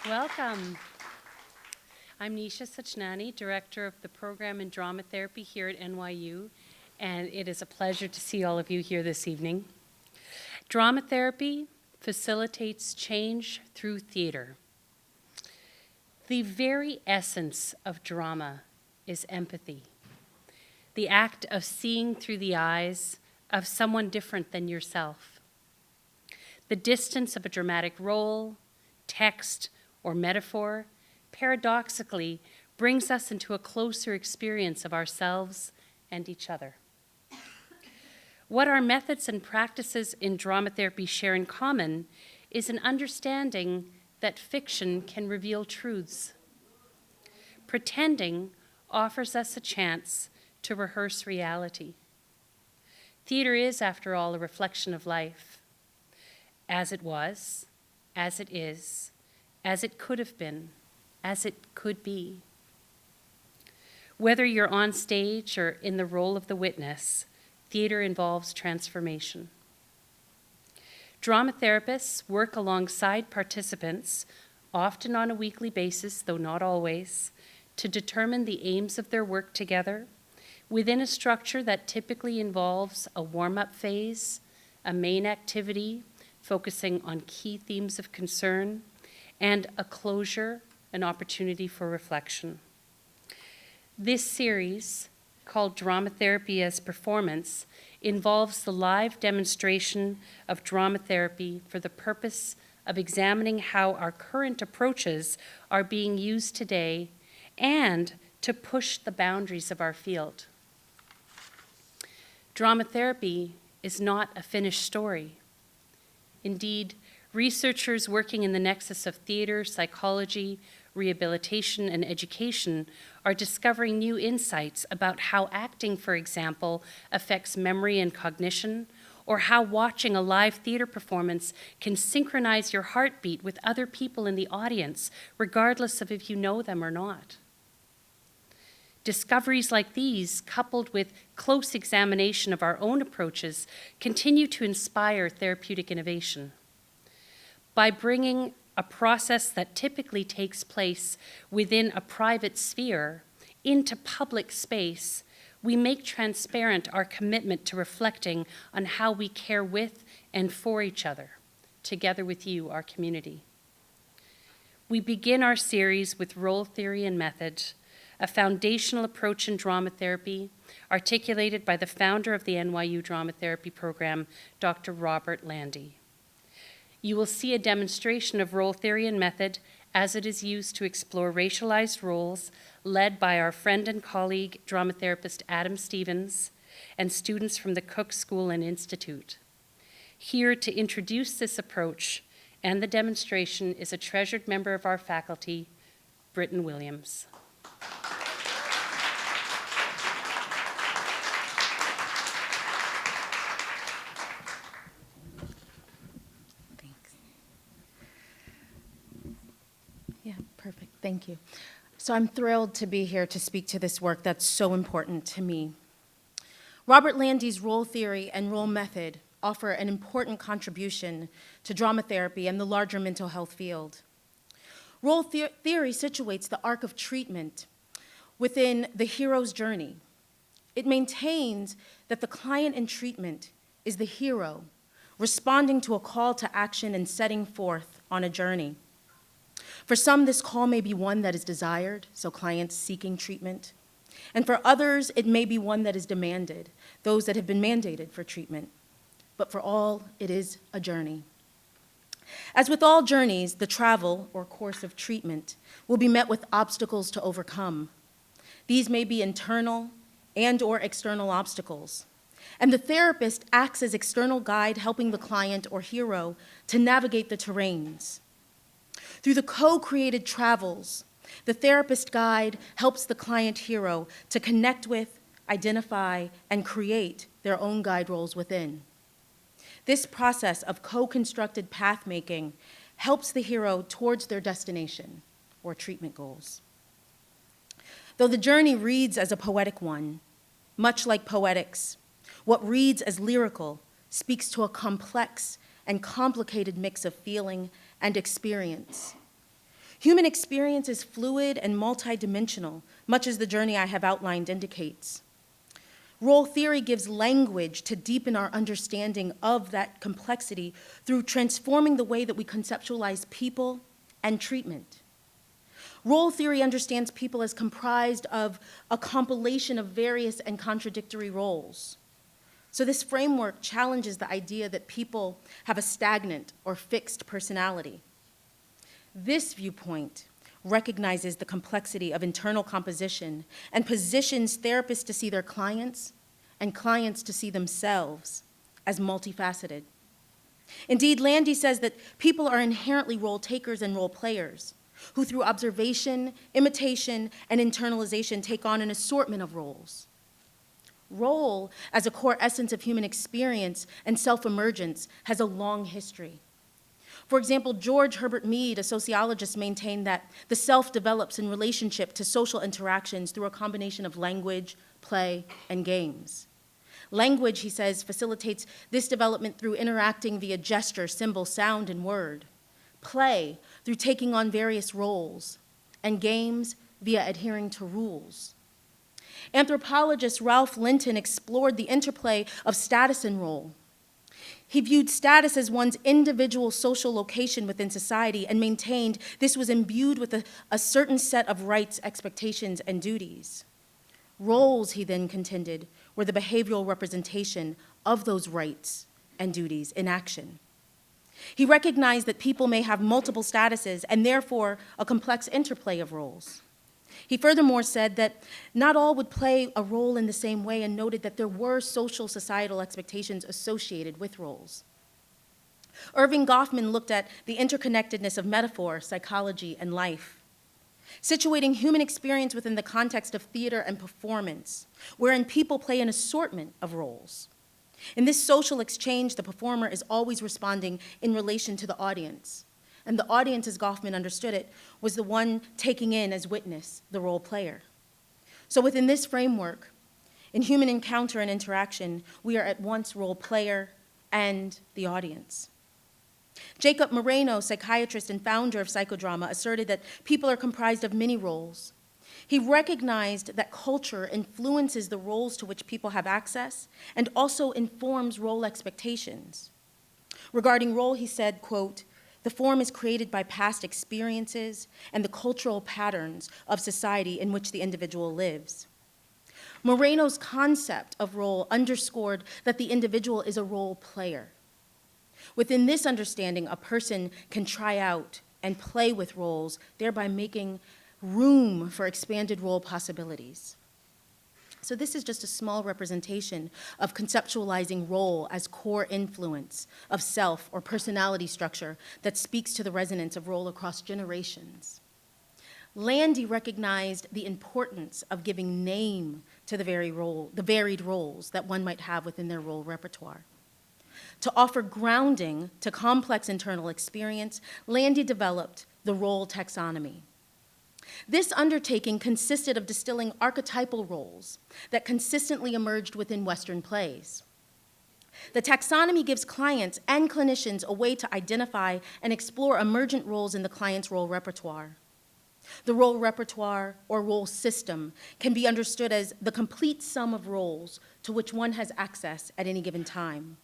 Welcome. I'm Nisha Sajnani, Director of the Program in Drama Therapy here at NYU, and it is a pleasure to see all of you here this evening. Drama therapy facilitates change through theater. The very essence of drama is empathy, the act of seeing through the eyes of someone different than yourself. The distance of a dramatic role, text, or metaphor, paradoxically, brings us into a closer experience of ourselves and each other. What our methods and practices in drama therapy share in common is an understanding that fiction can reveal truths. Pretending offers us a chance to rehearse reality. Theater is, after all, a reflection of life, as it was, as it is, as it could have been, as it could be. Whether you're on stage or in the role of the witness, theater involves transformation. Drama therapists work alongside participants, often on a weekly basis, though not always, to determine the aims of their work together within a structure that typically involves a warm-up phase, a main activity focusing on key themes of concern, and a closure, an opportunity for reflection. This series, called Drama Therapy as Performance, involves the live demonstration of drama therapy for the purpose of examining how our current approaches are being used today and to push the boundaries of our field. Drama therapy is not a finished story. Indeed, researchers working in the nexus of theater, psychology, rehabilitation, and education are discovering new insights about how acting, for example, affects memory and cognition, or how watching a live theater performance can synchronize your heartbeat with other people in the audience, regardless of if you know them or not. Discoveries like these, coupled with close examination of our own approaches, continue to inspire therapeutic innovation. By bringing a process that typically takes place within a private sphere into public space, we make transparent our commitment to reflecting on how we care with and for each other, together with you, our community. We begin our series with role theory and method, a foundational approach in drama therapy articulated by the founder of the NYU Drama Therapy Program, Dr. Robert Landy. You will see a demonstration of role theory and method as it is used to explore racialized roles led by our friend and colleague, drama therapist Adam Stevens, and students from the Cooke School and Institute. Here to introduce this approach and the demonstration is a treasured member of our faculty, Britton Williams. Perfect, thank you. So I'm thrilled to be here to speak to this work that's so important to me. Robert Landy's role theory and role method offer an important contribution to drama therapy and the larger mental health field. Role theory situates the arc of treatment within the hero's journey. It maintains that the client in treatment is the hero, responding to a call to action and setting forth on a journey. For some, this call may be one that is desired, so clients seeking treatment. And for others, it may be one that is demanded, those that have been mandated for treatment. But for all, it is a journey. As with all journeys, the travel or course of treatment will be met with obstacles to overcome. These may be internal and or external obstacles. And the therapist acts as external guide, helping the client or hero to navigate the terrains. Through the co-created travels The therapist guide helps the client hero to connect with, identify, and create their own guide roles within. This process of co-constructed path making helps the hero towards their destination or treatment goals. Though the journey reads as a poetic one, much like poetics, what reads as lyrical speaks to a complex and complicated mix of feeling and experience. Human experience is fluid and multidimensional, much as the journey I have outlined indicates. Role theory gives language to deepen our understanding of that complexity through transforming the way that we conceptualize people and treatment. Role theory understands people as comprised of a compilation of various and contradictory roles. So this framework challenges the idea that people have a stagnant or fixed personality. This viewpoint recognizes the complexity of internal composition and positions therapists to see their clients and clients to see themselves as multifaceted. Indeed, Landy says that people are inherently role takers and role players who through observation, imitation, and internalization take on an assortment of roles. Role, as a core essence of human experience and self-emergence, has a long history. For example, George Herbert Mead, a sociologist, maintained that the self develops in relationship to social interactions through a combination of language, play, and games. Language, he says, facilitates this development through interacting via gesture, symbol, sound, and word. Play, through taking on various roles. And games, via adhering to rules. Anthropologist Ralph Linden explored the interplay of status and role. He viewed status as one's individual social location within society and maintained this was imbued with a certain set of rights, expectations, and duties. Roles, he then contended, were the behavioral representation of those rights and duties in action. He recognized that people may have multiple statuses and therefore a complex interplay of roles. He furthermore said that not all would play a role in the same way and noted that there were social societal expectations associated with roles. Irving Goffman looked at the interconnectedness of metaphor, psychology, and life, situating human experience within the context of theater and performance, wherein people play an assortment of roles. In this social exchange, the performer is always responding in relation to the audience. And the audience, as Goffman understood it, was the one taking in as witness the role player. So within this framework, in human encounter and interaction, we are at once role player and the audience. Jacob Moreno, psychiatrist and founder of psychodrama, asserted that people are comprised of many roles. He recognized that culture influences the roles to which people have access and also informs role expectations. Regarding role, he said, quote, "The form is created by past experiences and the cultural patterns of society in which the individual lives." Moreno's concept of role underscored that the individual is a role player. Within this understanding, a person can try out and play with roles, thereby making room for expanded role possibilities. So this is just a small representation of conceptualizing role as core influence of self or personality structure that speaks to the resonance of role across generations. Landy recognized the importance of giving name to the varied roles that one might have within their role repertoire. To offer grounding to complex internal experience, Landy developed the role taxonomy. This undertaking consisted of distilling archetypal roles that consistently emerged within Western plays. The taxonomy gives clients and clinicians a way to identify and explore emergent roles in the client's role repertoire. The role repertoire or role system can be understood as the complete sum of roles to which one has access at any given time.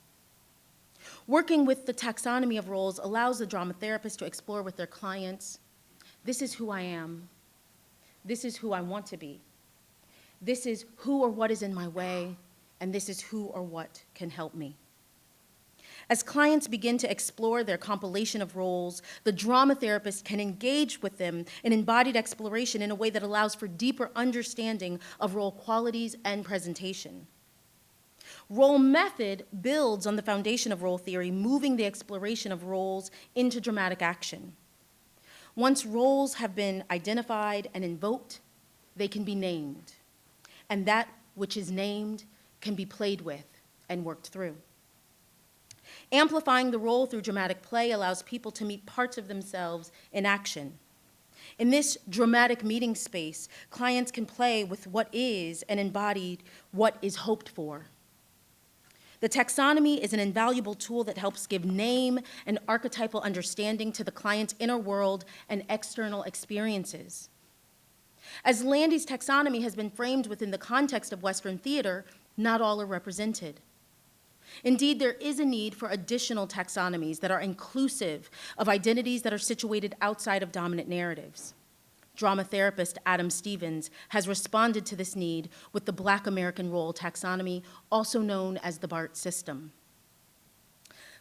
Working with the taxonomy of roles allows the drama therapist to explore with their clients, this is who I am, this is who I want to be, this is who or what is in my way, and this is who or what can help me. As clients begin to explore their compilation of roles, the drama therapist can engage with them in embodied exploration in a way that allows for deeper understanding of role qualities and presentation. Role method builds on the foundation of role theory, moving the exploration of roles into dramatic action. Once roles have been identified and invoked, they can be named. And that which is named can be played with and worked through. Amplifying the role through dramatic play allows people to meet parts of themselves in action. In this dramatic meeting space, clients can play with what is and embody what is hoped for. The taxonomy is an invaluable tool that helps give name and archetypal understanding to the client's inner world and external experiences. As Landy's taxonomy has been framed within the context of Western theater, not all are represented. Indeed, there is a need for additional taxonomies that are inclusive of identities that are situated outside of dominant narratives. Drama therapist Adam Stevens has responded to this need with the Black American Role Taxonomy, also known as the BART System.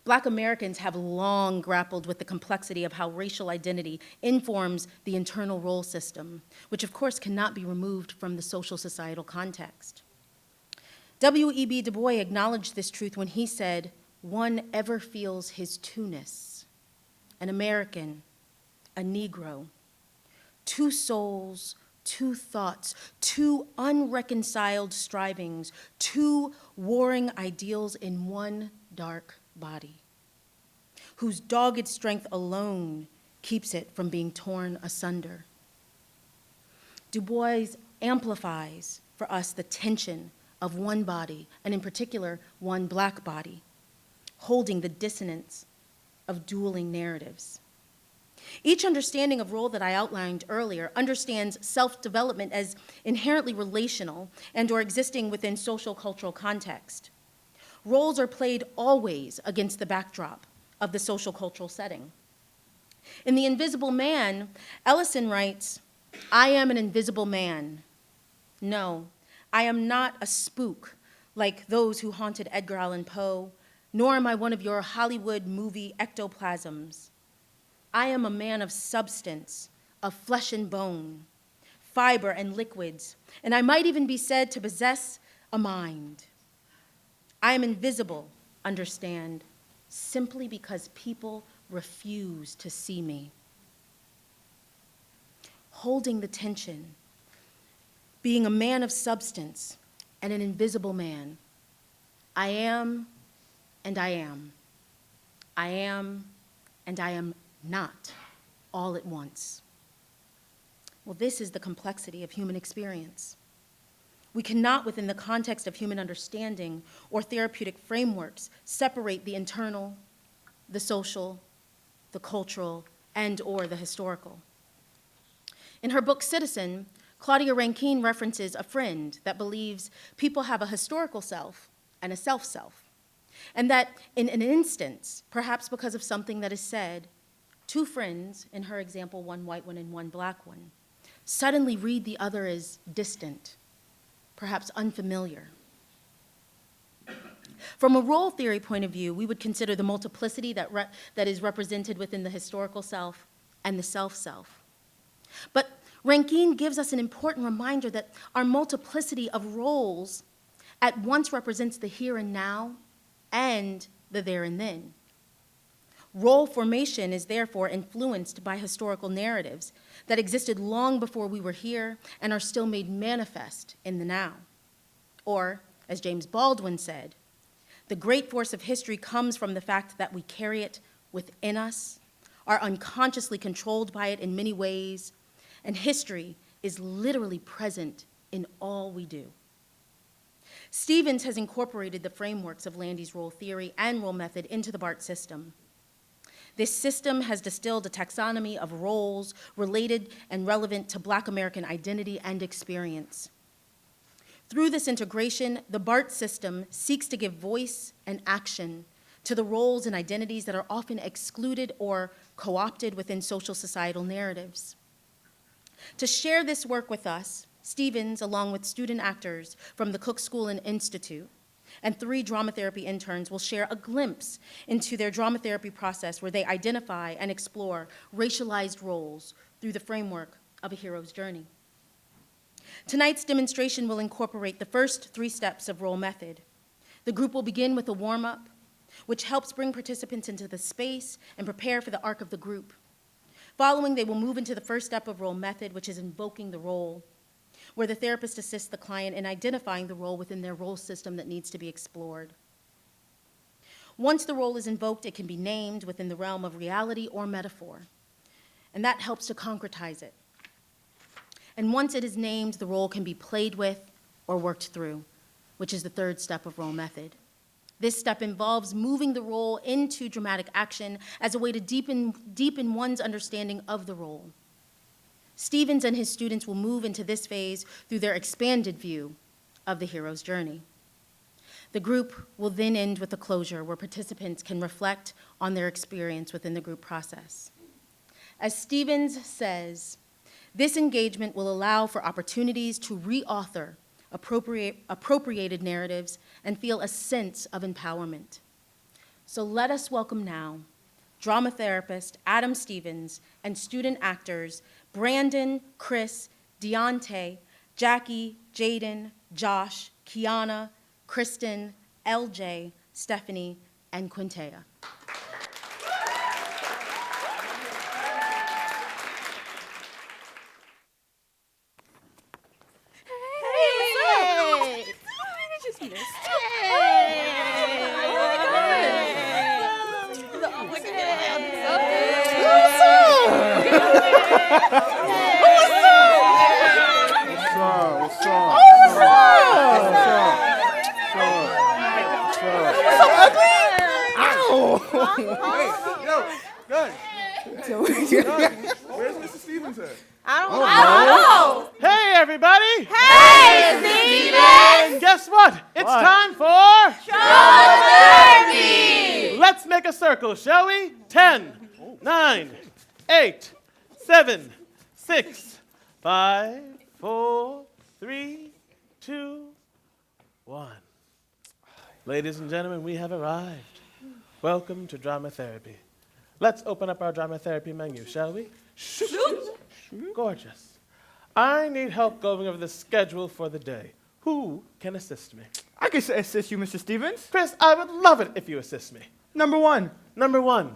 Black Americans have long grappled with the complexity of how racial identity informs the internal role system, which of course cannot be removed from the social societal context. W.E.B. Du Bois acknowledged this truth when he said, "One ever feels his two-ness, an American, a Negro, two souls, two thoughts, two unreconciled strivings, two warring ideals in one dark body, whose dogged strength alone keeps it from being torn asunder." Du Bois amplifies for us the tension of one body, and in particular, one Black body, holding the dissonance of dueling narratives. Each understanding of role that I outlined earlier understands self-development as inherently relational and or existing within social cultural context. Roles are played always against the backdrop of the social cultural setting. In The Invisible Man, Ellison writes, "I am an invisible man. No, I am not a spook like those who haunted Edgar Allan Poe, nor am I one of your Hollywood movie ectoplasms. I am a man of substance, of flesh and bone, fiber and liquids, and I might even be said to possess a mind. I am invisible, understand, simply because people refuse to see me." Holding the tension, being a man of substance and an invisible man, I am and I am. I am and I am not all at once. Well, this is the complexity of human experience. We cannot, within the context of human understanding or therapeutic frameworks, separate the internal, the social, the cultural, and or the historical. In her book, Citizen, Claudia Rankine references a friend that believes people have a historical self and a self-self, and that in an instance, perhaps because of something that is said, two friends, in her example, one white one and one Black one, suddenly read the other as distant, perhaps unfamiliar. From a role theory point of view, we would consider the multiplicity that is represented within the historical self and the self-self. But Rankine gives us an important reminder that our multiplicity of roles at once represents the here and now and the there and then. Role formation is therefore influenced by historical narratives that existed long before we were here and are still made manifest in the now. Or, as James Baldwin said, the great force of history comes from the fact that we carry it within us, are unconsciously controlled by it in many ways, and history is literally present in all we do. Stevens has incorporated the frameworks of Landy's role theory and role method into the BART system. This system has distilled a taxonomy of roles related and relevant to Black American identity and experience. Through this integration, the BART system seeks to give voice and action to the roles and identities that are often excluded or co-opted within social societal narratives. To share this work with us, Stevens, along with student actors from the Cooke School and Institute, and 3 drama therapy interns will share a glimpse into their drama therapy process where they identify and explore racialized roles through the framework of a hero's journey. Tonight's demonstration will incorporate the first 3 steps of role method. The group will begin with a warm-up, which helps bring participants into the space and prepare for the arc of the group. Following, they will move into the first step of role method, which is invoking the role, where the therapist assists the client in identifying the role within their role system that needs to be explored. Once the role is invoked, it can be named within the realm of reality or metaphor, and that helps to concretize it. And once it is named, the role can be played with or worked through, which is the third step of role method. This step involves moving the role into dramatic action as a way to deepen one's understanding of the role. Stevens and his students will move into this phase through their expanded view of the hero's journey. The group will then end with a closure where participants can reflect on their experience within the group process. As Stevens says, this engagement will allow for opportunities to reauthor appropriated narratives and feel a sense of empowerment. So let us welcome now drama therapist Adam Stevens and student actors Branden, Chris, Diontae, Jackie, Jadin, Josh, Kiana, Kristin, LJ, Stephanie, and Quentaya. Where's Mr. Stevens at? I don't know. Hey, everybody! Hey, Stevens! Guess what? It's time for Drama therapy! Let's make a circle, shall we? 10, 9, 8, 7, 6, 5, 4, 3, 2, 1. Ladies and gentlemen, we have arrived. Welcome to drama therapy. Let's open up our drama therapy menu, shall we? Gorgeous. I need help going over the schedule for the day. Who can assist me? I can assist you, Mr. Stevens. Chris, I would love it if you assist me. Number 1. Number 1,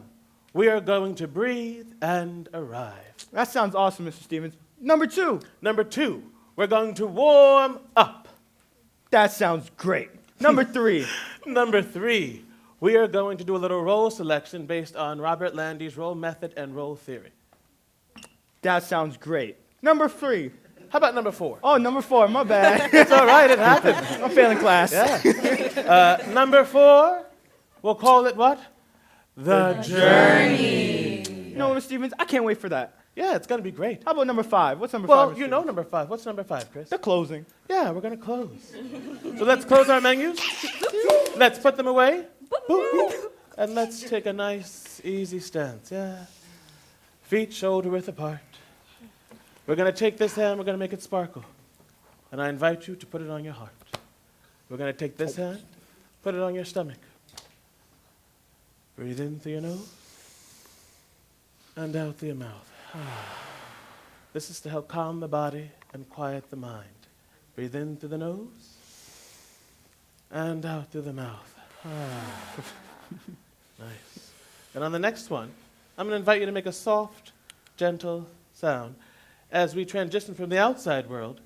we are going to breathe and arrive. That sounds awesome, Mr. Stevens. Number 2. Number 2, we're going to warm up. That sounds great. Number 3. Number 3, we are going to do a little role selection based on Robert Landy's role method and role theory. That sounds great. Number 3. How about number 4? Oh, number 4, my bad. It's all right, it happens. I'm failing class. Yeah. Number 4, we'll call it what? The journey. You know what, Mr. Stevens? I can't wait for that. Yeah, it's going to be great. How about number 5? What's number 5? Well, Mr. you know Stevens? number 5. What's number 5, Chris? The closing. Yeah, we're going to close. So let's close our menus. Let's put them away. And let's take a nice, easy stance. Yeah. Feet shoulder width apart. We're going to take this hand, we're going to make it sparkle. And I invite you to put it on your heart. We're going to take this hand, put it on your stomach. Breathe in through your nose and out through your mouth. This is to help calm the body and quiet the mind. Breathe in through the nose and out through the mouth. Nice. And on the next one, I'm going to invite you to make a soft, gentle sound as we transition from the outside world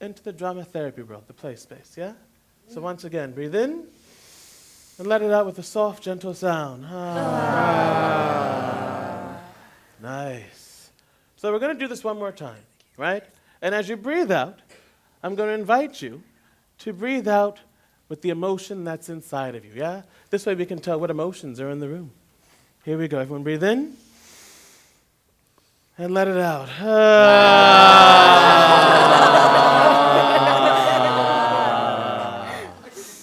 into the drama therapy world, the play space, yeah? So once again, breathe in and let it out with a soft, gentle sound. Nice. So we're going to do this one more time, right? And as you breathe out, I'm going to invite you to breathe out with the emotion that's inside of you, yeah? This way we can tell what emotions are in the room. Here we go. Everyone breathe in and let it out.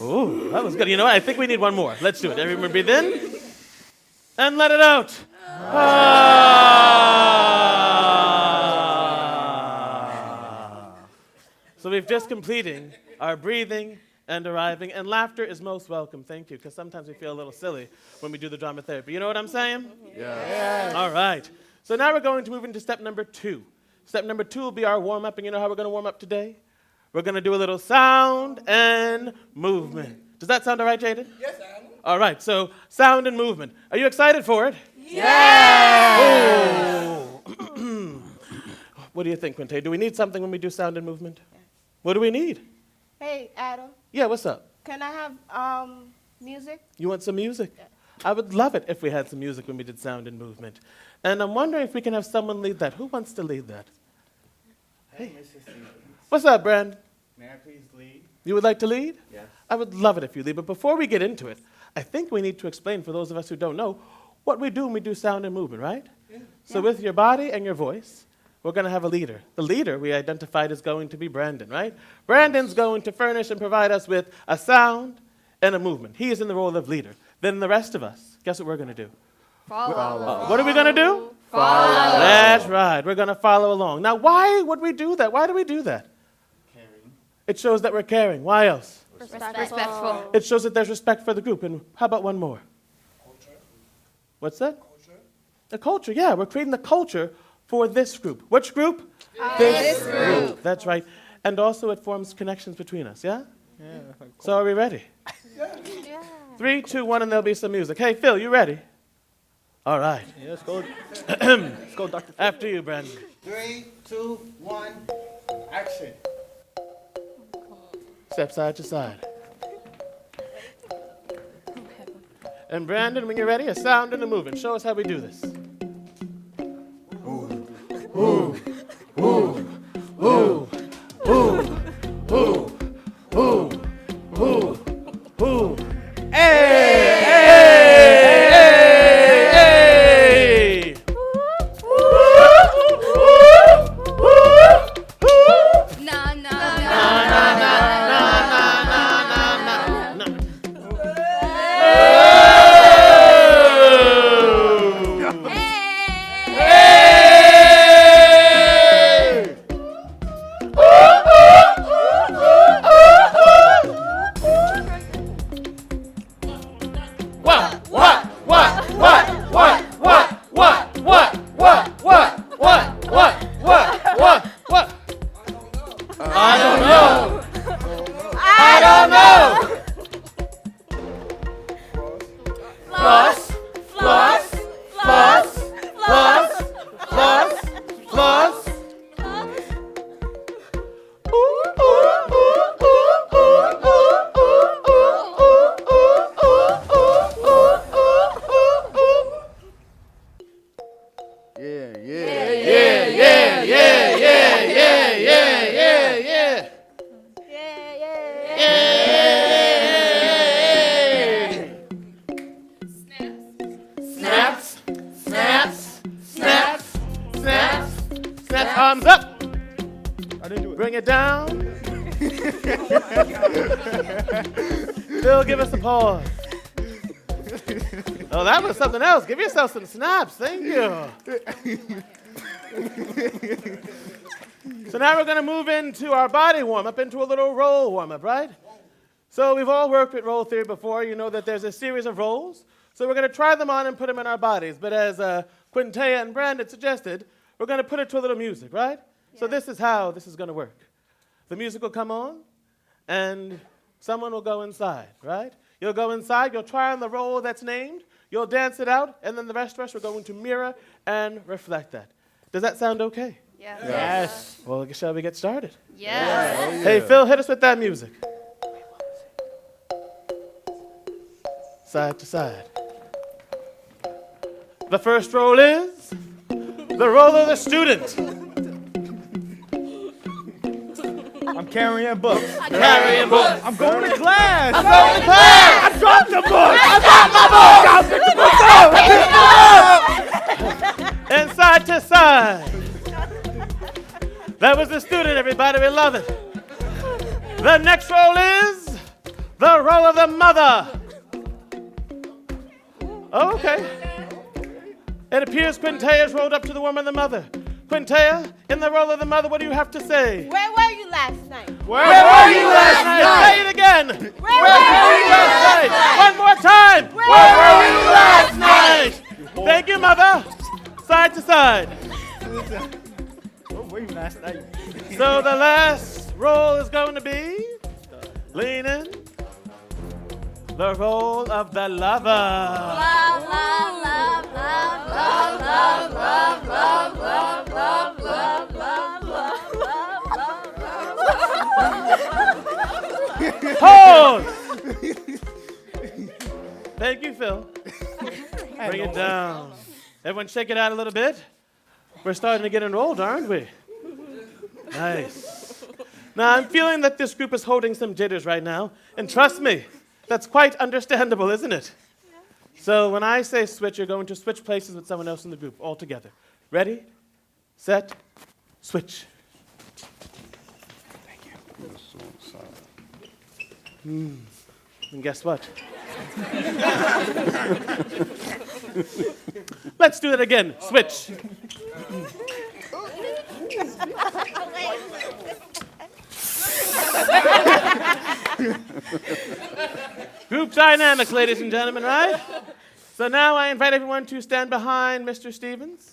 Ooh, that was good. You know what? I think we need one more. Let's do it. Everyone breathe in and let it out. So we've just completing our breathing and arriving, and laughter is most welcome. Thank you, because sometimes we feel a little silly when we do the drama therapy. You know what I'm saying? Yeah. All right. So now we're going to move into step number 2. Step number 2 will be our warm-up, and you know how we're going to warm up today? We're going to do a little sound and movement. Does that sound all right, Jadin? Yes, I am. All right, so sound and movement. Are you excited for it? Yeah! What do you think, Quentaya? Do we need something when we do sound and movement? What do we need? Hey, Adam, Yeah, what's up? can I have music? You want some music? I would love it if we had some music when we did sound and movement. And I'm wondering if we can have someone lead that. Who wants to lead that? Hey, Mrs. Stevens. What's up, Branden? May I please lead? You would like to lead? Yes. I would love it if you lead. But before we get into it, I think we need to explain for those of us who don't know what we do when we do sound and movement, right? Yeah. So with your body and your voice, we're going to have a leader. The leader we identified is going to be Branden, right? Branden's going to furnish and provide us with a sound and a movement. He is in the role of leader. Then the rest of us, guess what we're going to do? Follow. What are we going to do? Follow. That's right. We're going to follow along. Now, why would we do that? Why do we do that? Caring. It shows that we're caring. Why else? Respectful. It shows that there's respect for the group. And how about one more? Culture. What's that? Culture. The culture. Yeah, we're creating the culture for this group. Which group? This group. That's right. And also it forms connections between us, yeah? Yeah. So are we ready? Yeah. 3, 2, 1, and there'll be some music. Hey, Phil, you ready? All right. Yeah, let's go. Let's go, Dr. After you, Branden. 3, 2, 1, action. Step side to side. And Branden, when you're ready, a sound and a movement. Show us how we do this. Arms up. I didn't do it. Bring it down. Phil, give us a pause. Oh, that was something else. Give yourself some snaps. Thank you. So now we're going to move into our body warm-up, into a little role warm-up, right? So we've all worked with role theory before. You know that there's a series of roles. So we're going to try them on and put them in our bodies. But as Quentaya and Branden suggested, we're going to put it to a little music, right? Yeah. So this is how this is going to work. The music will come on, and someone will go inside, right? You'll go inside, you'll try on the role that's named, you'll dance it out, and then the rest of us are going to mirror and reflect that. Does that sound okay? Yes. Yes. Well, shall we get started? Yes. Hey, Phil, hit us with that music. Side to side. The first role is the role of the student. I'm carrying books. Carrying books. I'm going to class. I'm going to class. I dropped the book. I dropped my book. And side to side. That was the student, everybody. We love it. The next role is the role of the mother. Oh, okay. It appears Quentaya's rolled up to the woman of the mother. Quentaya, in the role of the mother, what do you have to say? Where were you last night? Where were you last night? Say it again. Where were you last night? One more time. Where were you last night? Thank you, mother. Side to side. Where were you last night? So the last role is going to be Linden, the role of the lover. Love, love, love, love, love, love, love, love, love, love, love. Phil. Bring it down. Everyone shake it out a little bit. We're starting to get enrolled, aren't we? Nice. Now, I'm feeling that this group is holding some jitters right now. And trust me, that's quite understandable, isn't it? So when I say switch, you're going to switch places with someone else in the group all together. Ready, set, switch. Thank you. And guess what? Let's do that again. Switch. Group dynamics, ladies and gentlemen, right? So now I invite everyone to stand behind Mr. Stevens.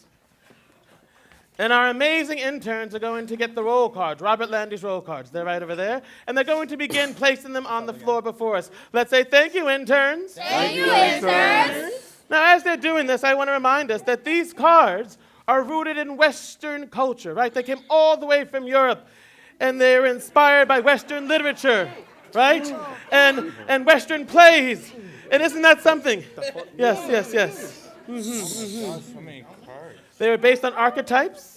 And our amazing interns are going to get the roll cards, Robert Landy's roll cards. They're right over there. And they're going to begin placing them on the floor before us. Let's say thank you, interns. Thank you, interns. Now, as they're doing this, I want to remind us that these cards are rooted in Western culture, right? They came all the way from Europe, and they're inspired by Western literature, right? And Western plays. And isn't that something? Yes. They were based on archetypes.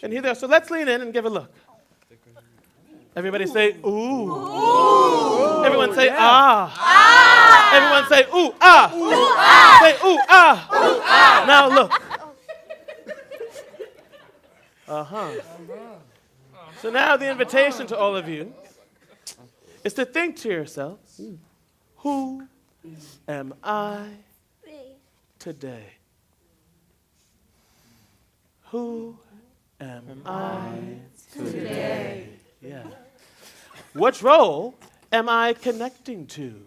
And here they are. So let's lean in and give a look. Everybody say, ooh. Ooh. Everyone say, ah. Ah. Everyone say, ooh, ah. Ooh, ah. Say, ooh, ah. Ooh, ah. Now look. So now the invitation to all of you is to think to yourselves, who am I today? Who am I today? Yeah. Which role am I connecting to?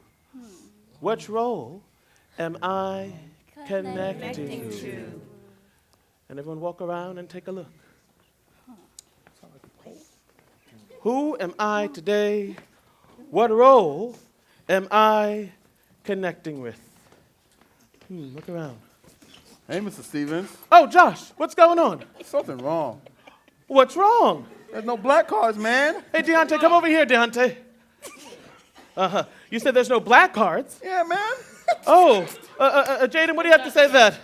Which role am I connecting to? And everyone walk around and take a look. Who am I today? What role am I connecting with? Look around. Hey, Mr. Stevens. Oh, Josh, what's going on? Something wrong. What's wrong? There's no black cards, man. Hey, Diontae, come over here, Diontae. You said there's no black cards? Yeah, man. Oh, Jadin, what do you have to say to that?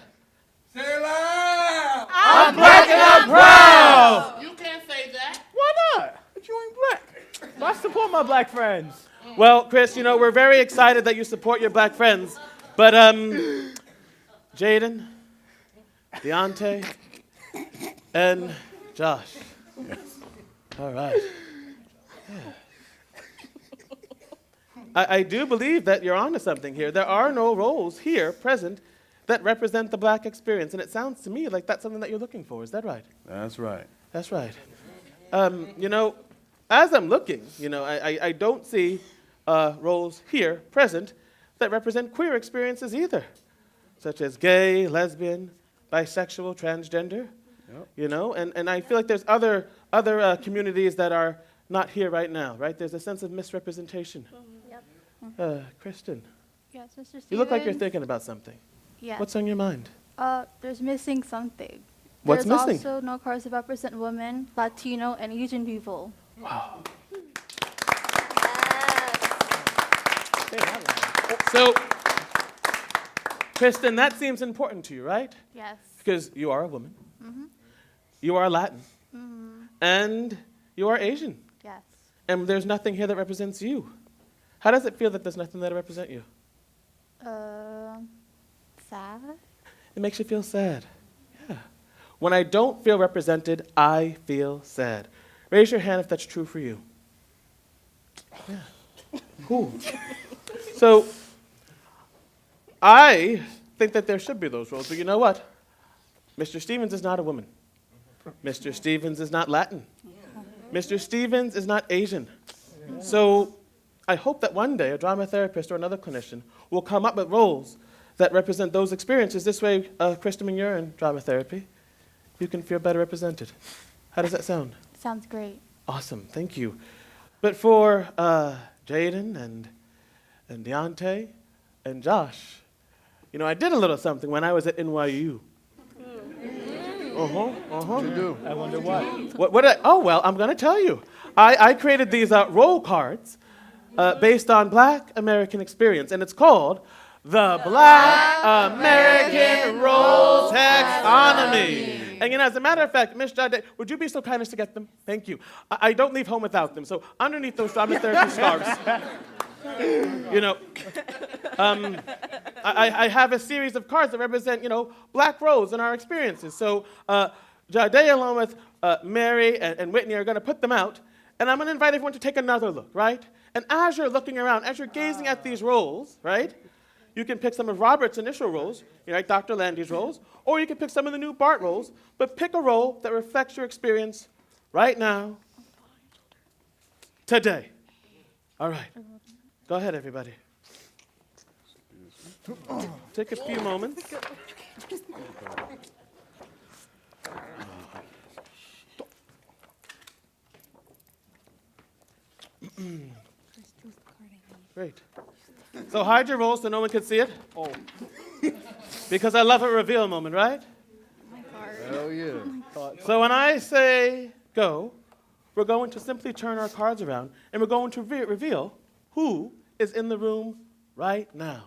Say it loud. I'm black and I'm proud. You can't say that. Why not? But you ain't black. I support my black friends. Well, Chris, we're very excited that you support your black friends. But, Jadin, Diontae, and Josh. Yes. All right. Yeah. I do believe that you're onto something here. There are no roles here present that represent the black experience, and it sounds to me like that's something that you're looking for. Is that right? That's right. That's right. As I'm looking, I don't see roles here present that represent queer experiences either, such as gay, lesbian, bisexual, transgender. Yep. And I feel like there's other communities that are not here right now, right? There's a sense of misrepresentation. Yep. Kristin, Yes, Mr. Stevens. you look like you're thinking about something. Yes. What's on your mind? There's missing something. What's There's missing? also no cards that represent women, Latino, and Asian people. Wow. So, Kristin, that seems important to you, right? Yes. Because you are a woman, you are Latin, and you are Asian. Yes. And there's nothing here that represents you. How does it feel that there's nothing there to represent you? Sad. It makes you feel sad. Yeah. When I don't feel represented, I feel sad. Raise your hand if that's true for you. Yeah. Cool. So, I think that there should be those roles, but you know what? Mr. Stevens is not a woman. Mr. Stevens is not Latin. Mr. Stevens is not Asian. So, I hope that one day a drama therapist or another clinician will come up with roles that represent those experiences. This way, Kristin, when you're in drama therapy, you can feel better represented. How does that sound? Sounds great. Awesome, thank you. But for Jadin and Diontae and Josh, I did a little something when I was at NYU. What you do? I wonder what. What did I? Oh, well, I'm going to tell you. I created these role cards based on Black American experience, and it's called The Black American Role Taxonomy. And as a matter of fact, Miss Jadai, would you be so kind as to get them? Thank you. I don't leave home without them. So underneath those drama therapy scarves, I have a series of cards that represent, black roles in our experiences. So Jadai, along with Mary and Whitney, are going to put them out. And I'm going to invite everyone to take another look, right? And as you're looking around, as you're gazing at these roles, right? You can pick some of Robert's initial roles, like Dr. Landy's roles, or you can pick some of the new BART roles, but pick a role that reflects your experience right now, today. All right. Go ahead, everybody. Take a few moments. Great. So hide your roll so no one can see it. Oh. Because I love a reveal moment, right? Hell yeah. So when I say go, we're going to simply turn our cards around and we're going to reveal who is in the room right now,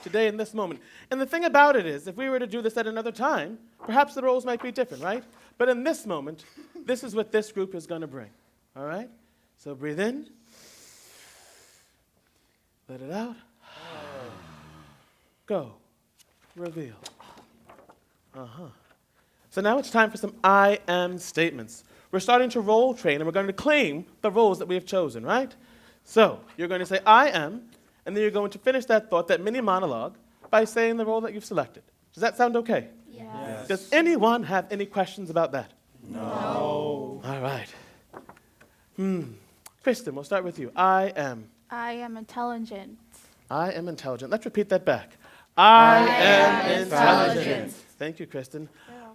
today in this moment. And the thing about it is, if we were to do this at another time, perhaps the roles might be different, right? But in this moment, this is what this group is going to bring. All right? So breathe in. Let it out. Go. Reveal. So now it's time for some I am statements. We're starting to role train, and we're going to claim the roles that we have chosen, right? So you're going to say I am, and then you're going to finish that thought, that mini monologue, by saying the role that you've selected. Does that sound okay? Yes. Does anyone have any questions about that? No. All right. Kristin, we'll start with you. I am. I am intelligent. I am intelligent. Let's repeat that back. I am intelligent. Thank you, Kristin.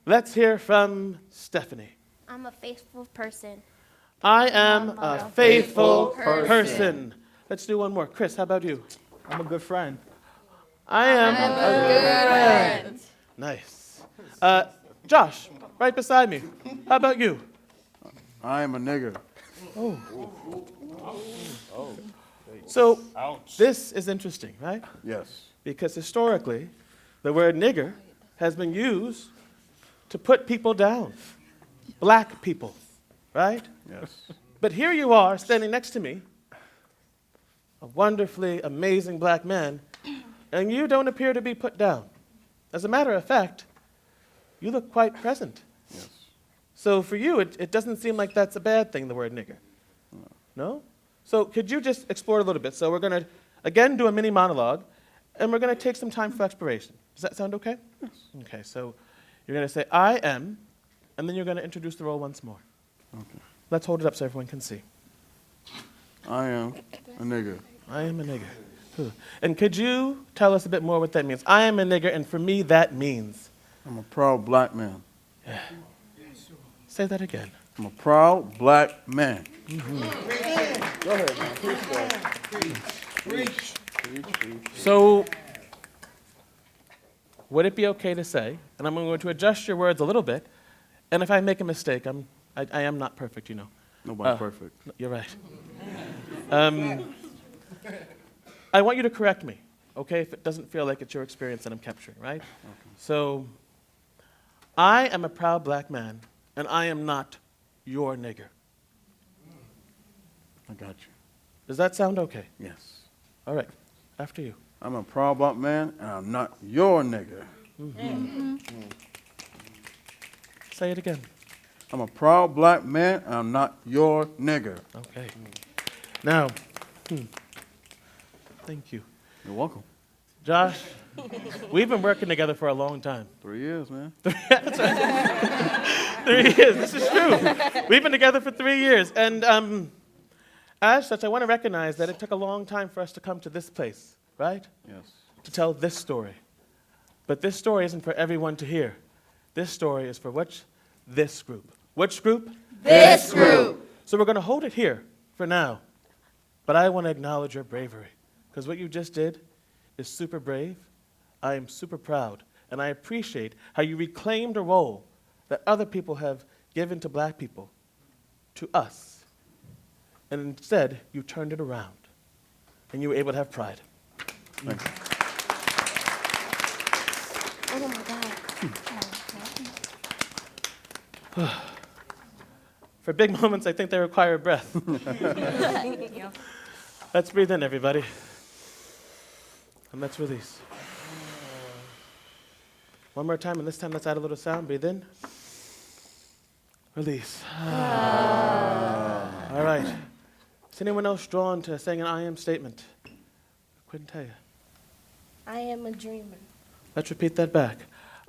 Let's hear from Stephanie. I'm a faithful person. I am a faithful person. Let's do one more. Chris, how about you? I'm a good friend. I am a good friend. Nice. Josh, right beside me. How about you? I am a nigger. So this is interesting, right? Yes. Because historically, the word nigger has been used to put people down, black people, right? Yes. But here you are standing next to me, a wonderfully amazing black man, and you don't appear to be put down. As a matter of fact, you look quite present. Yes. So for you, it doesn't seem like that's a bad thing, the word nigger. No? So could you just explore a little bit? So we're going to, again, do a mini monologue, and we're going to take some time for exploration. Does that sound okay? Yes. Okay, so you're going to say, I am, and then you're going to introduce the role once more. Okay. Let's hold it up so everyone can see. I am a nigger. I am a nigger. Cool. And could you tell us a bit more what that means? I am a nigger, and for me, that means? I'm a proud black man. Say that again. I'm a proud black man. Go ahead, man. Preach. So, would it be okay to say, and I'm going to adjust your words a little bit, and if I make a mistake, I am not perfect, you know. Nobody's perfect. You're right. I want you to correct me, okay, if it doesn't feel like it's your experience that I'm capturing, right? Okay. So, I am a proud black man, and I am not your nigger. I got you. Does that sound okay? Yes. All right, after you. I'm a proud black man, and I'm not your nigger. Say it again. I'm a proud black man, and I'm not your nigger. Okay. Now, thank you. You're welcome. Josh, we've been working together for a long time. 3 years, man. 3 years, this is true. We've been together for 3 years. And as such, I want to recognize that it took a long time for us to come to this place, right? Yes. To tell this story. But this story isn't for everyone to hear. This story is for this group. Which group? This group. So we're going to hold it here for now. But I want to acknowledge your bravery. Because what you just did is super brave. I am super proud. And I appreciate how you reclaimed a role that other people have given to black people, to us. And instead, you turned it around. And you were able to have pride. Thank you. Oh my God. For big moments, I think they require a breath. Let's breathe in, everybody. And let's release. One more time, and this time let's add a little sound. Breathe in. Release. All right. Is anyone else drawn to saying an I am statement? Quentaya. I am a dreamer. Let's repeat that back.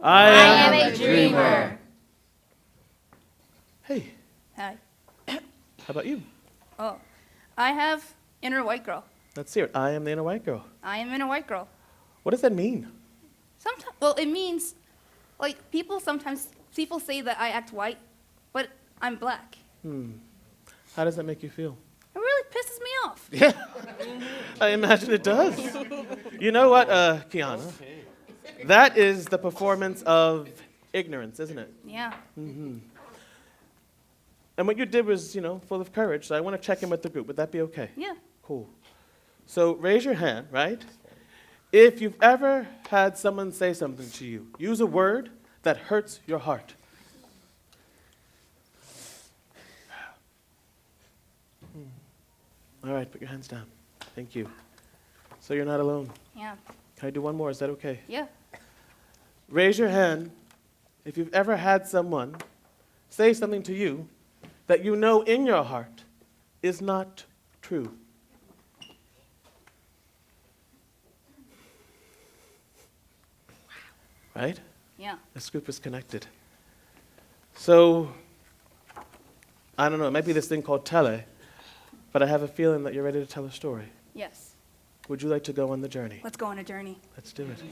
I am a dreamer. Hey, Hi. how about you? Oh, I have inner white girl. Let's hear it. I am the inner white girl. I am inner white girl. What does that mean? Sometimes, well, it means, like, people say that I act white, but I'm black. How does that make you feel? It really pisses me off. Yeah, I imagine it does. You know what, Kiana? That is the performance of ignorance, isn't it? Yeah. And what you did was, full of courage, so I want to check in with the group. Would that be okay? Yeah. Cool. So raise your hand, right? If you've ever had someone say something to you, use a word that hurts your heart. All right, put your hands down. Thank you. So you're not alone. Yeah. Can I do one more? Is that okay? Yeah. Raise your hand if you've ever had someone say something to you that you know in your heart is not true. Right? Yeah. This group is connected. So, I don't know, it might be this thing called tele, but I have a feeling that you're ready to tell a story. Yes. Would you like to go on the journey? Let's go on a journey. Let's do it.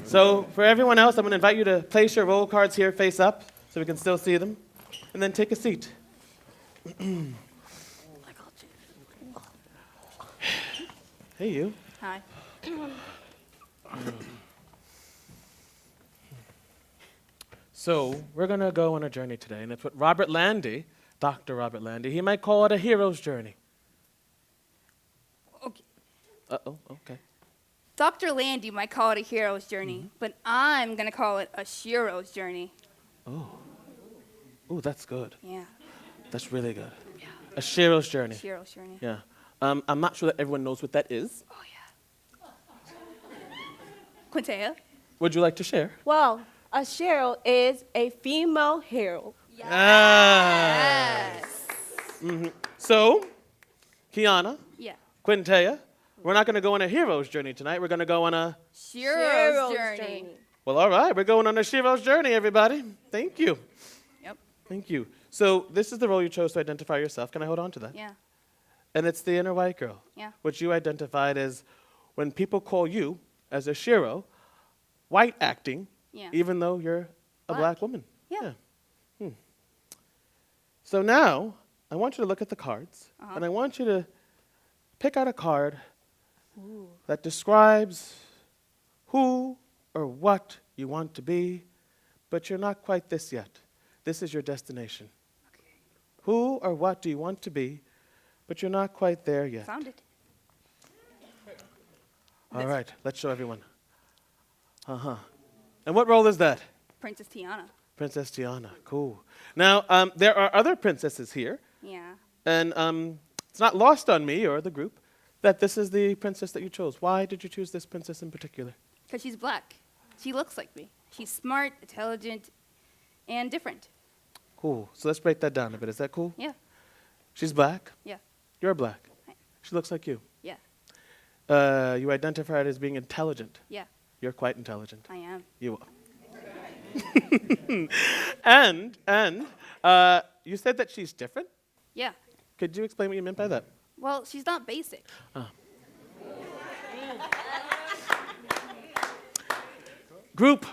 So, for everyone else, I'm going to invite you to place your roll cards here face up so we can still see them, and then take a seat. Hey, you. Hi. So, we're going to go on a journey today, and it's what Robert Landy, Dr. Robert Landy, he might call it a hero's journey. Okay. Uh-oh, okay. Dr. Landy might call it a hero's journey, but I'm going to call it a shero's journey. Ooh, that's good. Yeah. That's really good. Yeah. A shero's journey. Shero's journey. Yeah. I'm not sure that everyone knows what that is. Oh, yeah. Quentaya? Would you like to share? Well, a Cheryl is a female hero. Yes. So, Kiana, Yeah. Quentaya, we're not going to go on a hero's journey tonight. We're going to go on a... Shero's journey. Well, all right. We're going on a shero's journey, everybody. Thank you. Yep. Thank you. So, this is the role you chose to identify yourself. Can I hold on to that? Yeah. And it's the inner white girl. Yeah. Which you identified as when people call you as a shero, white acting, Yeah. even though you're a black woman. Yeah. So now, I want you to look at the cards, and I want you to pick out a card that describes who or what you want to be, but you're not quite this yet. This is your destination. Okay. Who or what do you want to be, but you're not quite there yet? Found it. All right, let's show everyone. And what role is that? Princess Tiana. Princess Diana, cool. Now, there are other princesses here, Yeah. and it's not lost on me or the group that this is the princess that you chose. Why did you choose this princess in particular? Because she's black. She looks like me. She's smart, intelligent, and different. Cool. So let's break that down a bit. Is that cool? Yeah. She's black. Yeah. You're black. Right. She looks like you. Yeah. You identify her as being intelligent. Yeah. You're quite intelligent. I am. You are. And you said that she's different? Yeah. Could you explain what you meant by that? Well, she's not basic. Group,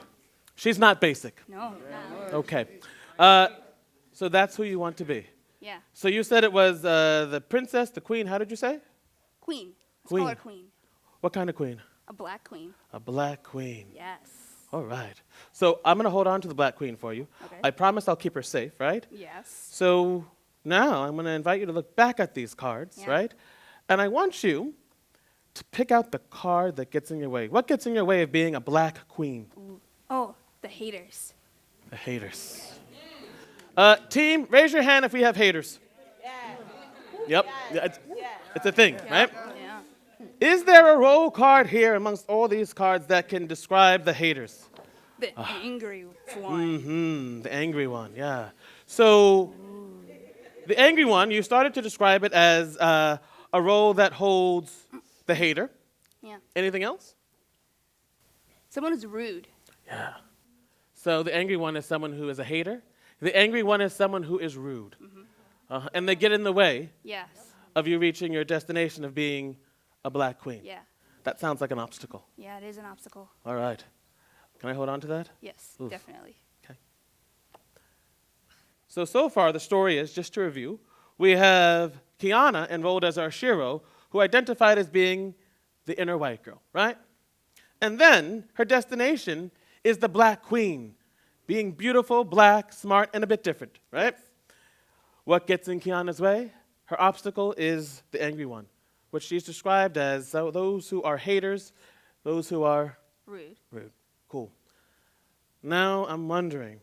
she's not basic. No. Okay. So that's who you want to be. Yeah. So you said it was the princess, the queen. How did you say? Queen. Let's Queen. call her queen. What kind of queen? A black queen. A black queen. Yes. All right. So I'm going to hold on to the black queen for you. Okay. I promise I'll keep her safe, right? Yes. So now I'm going to invite you to look back at these cards, Yeah. right? And I want you to pick out the card that gets in your way. What gets in your way of being a black queen? Oh, the haters. The haters. Team, raise your hand if we have haters. Yep. Yeah, it's a thing, right? Yeah. Is there a role card here amongst all these cards that can describe the haters? The angry one. The angry one, yeah. So, the angry one, you started to describe it as a role that holds the hater. Yeah. Anything else? Someone who's rude. Yeah. So, the angry one is someone who is a hater. The angry one is someone who is rude. And they get in the way Yes. of you reaching your destination of being a black queen. Yeah. That sounds like an obstacle. Yeah, it is an obstacle. All right. Can I hold on to that? Yes, Oof. definitely. So far, the story is, just to review, we have Kiana enrolled as our Shiro, who identified as being the inner white girl, right? And then her destination is the black queen, being beautiful, black, smart, and a bit different, right? What gets in Kiana's way? Her obstacle is the angry one, which she's described as those who are haters, those who are Rude. rude. Cool. Now I'm wondering,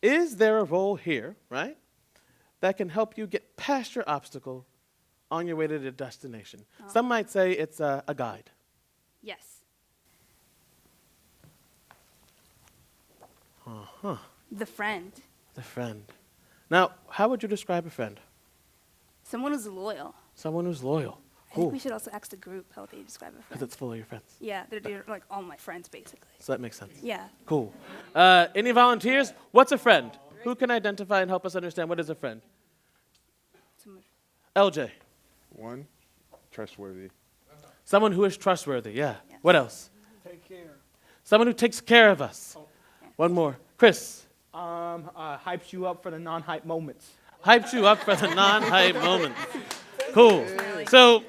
is there a role here, right, that can help you get past your obstacle on your way to the destination? Some might say it's a guide. Yes. Uh-huh. The friend. The friend. Now, how would you describe a friend? Someone who's loyal. Someone who's loyal. I think Cool. we should also ask the group how they describe a Because friend. it's full of your friends. Yeah, they're like all my friends, basically. So that makes sense. Yeah. Cool. Any volunteers? What's a friend? Who can identify and help us understand what is a friend? Someone- LJ. One, trustworthy. Someone who is trustworthy, yeah. Yes. What else? Take care. Someone who takes care of us. One more. Chris. Hypes you up for the non-hype moments. Hyped you up for the non-hype moments. Cool. So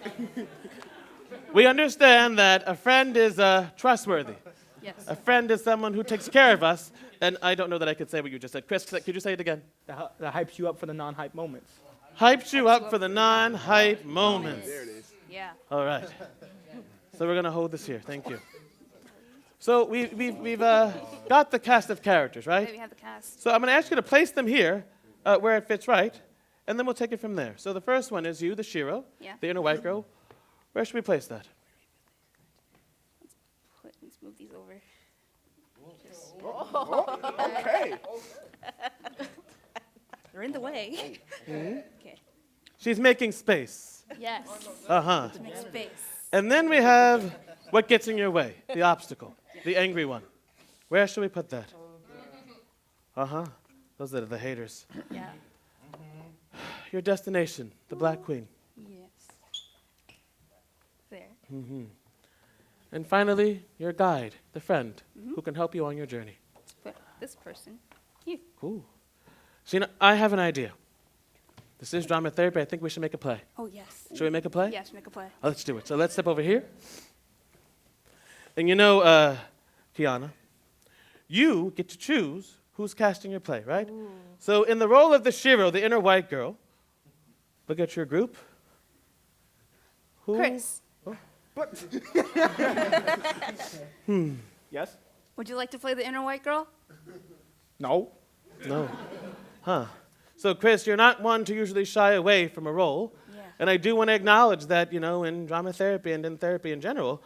we understand that a friend is trustworthy. Yes. A friend is someone who takes care of us. And I don't know that I could say what you just said. Chris, could you say it again? That hypes you up for the non-hype moments. Hyped you up for the non-hype moments. Yeah. All right. So we're going to hold this here. Thank you. So we've got the cast of characters, Okay, right? we have the cast. So I'm going to ask you to place them here where it fits right, and then we'll take it from there. So the first one is you, the Shiro, Yeah. the inner white girl. Where should we place that? Let's move these over. Okay. They're in the way. Okay. She's making space. Yes. Uh-huh. Make space. And then we have what gets in your way, the obstacle, the angry one. Where should we put that? Uh-huh. Those are the haters. Yeah. Your destination, the Black Queen. Yes. There. And finally, your guide, the friend, who can help you on your journey. But this person. You. Cool. So, I have an idea. This is drama therapy. I think we should make a play. Oh, yes. Should we make a play? Yes, make a play. Oh, let's do it. So let's step over here. And Kiana, you get to choose who's casting your play, right? So in the role of the Shiro, the inner white girl, look at your group. Who? Chris, Yes? would you like to play the inner white girl? No? No. Huh. So Chris, you're not one to usually shy away from a role. Yeah. And I do want to acknowledge that, in drama therapy and in therapy in general,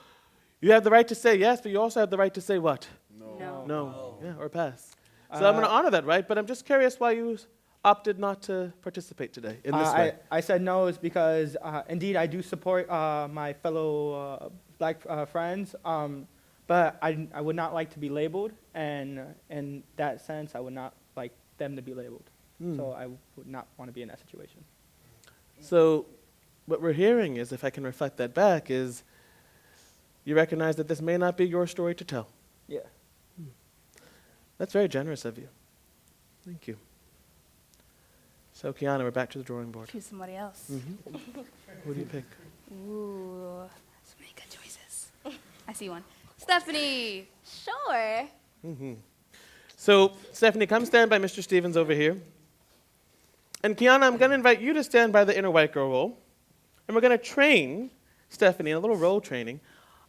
you have the right to say yes, but you also have the right to say what? No. No. Yeah, or pass. So I'm going to honor that right, but I'm just curious why you opted not to participate today in this way. I said no is because, indeed, I do support my fellow black friends, but I would not like to be labeled, and in that sense, I would not like them to be labeled. So I would not want to be in that situation. So what we're hearing is, if I can reflect that back, is you recognize that this may not be your story to tell. Yeah. That's very generous of you. Thank you. So Kiana, we're back to the drawing board. Choose somebody else. Who do you pick? Ooh, so many good choices. I see one. Stephanie. Sure. So Stephanie, come stand by Mr. Stevens over here. And Kiana, I'm going to invite you to stand by the inner white girl role. And we're going to train Stephanie in a little role training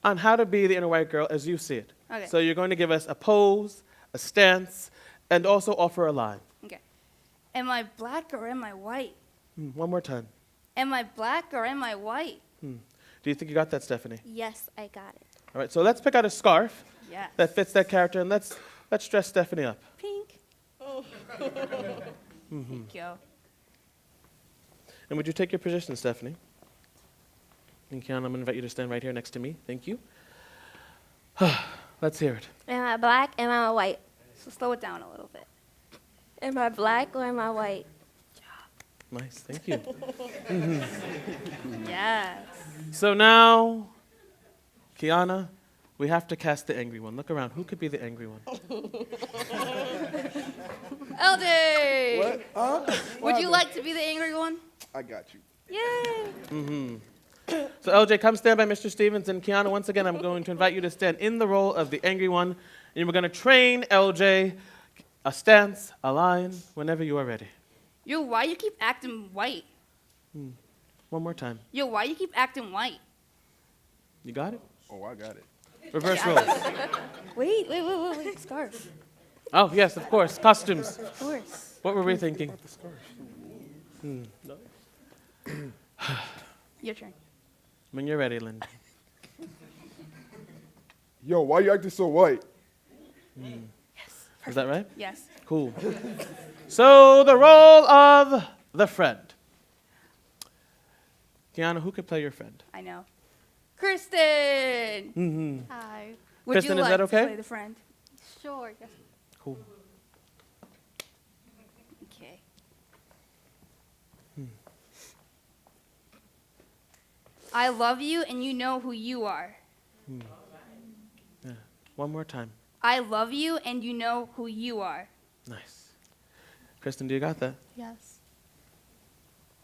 on how to be the inner white girl as you see it. Okay. So you're going to give us a pose, a stance, and also offer a line. Okay. Am I black or am I white? One more time. Am I black or am I white? Do you think you got that, Stephanie? Yes, I got it. All right, so let's pick out a scarf Yes. that fits that character, and let's dress Stephanie up. Pink. Thank you. And would you take your position, Stephanie? And Kiana, I'm going to invite you to stand right here next to me. Thank you. Let's hear it. Am I black? Am I white? So slow it down a little bit. Am I black or am I white? Nice, thank you. Yes. So now, Kiana, we have to cast the angry one. Look around. Who could be the angry one? LJ! What? Huh? Would you like to be the angry one? I got you. Yay! So LJ, come stand by Mr. Stevens. And Kiana, once again, I'm going to invite you to stand in the role of the angry one. And we're going to train LJ a stance, a line, whenever you are ready. Yo, why you keep acting white? One more time. Yo, why you keep acting white? You got it? Oh, I got it. Reverse roles. Wait. Scarf. Oh, yes, of course. Costumes. Of course. What were we thinking? Your turn. When you're ready, Linden. Yo, why you acting so white? Is that right? Yes. Cool. So the role of the friend. Kiana, who could play your friend? I know. Kristin! Mm-hmm. Hi. Would Kristin, you is like that to okay? play the friend? Sure. Yes. Cool. Okay. I love you and you know who you are. Yeah. One more time. I love you and you know who you are. Nice. Kristin, do you got that? Yes.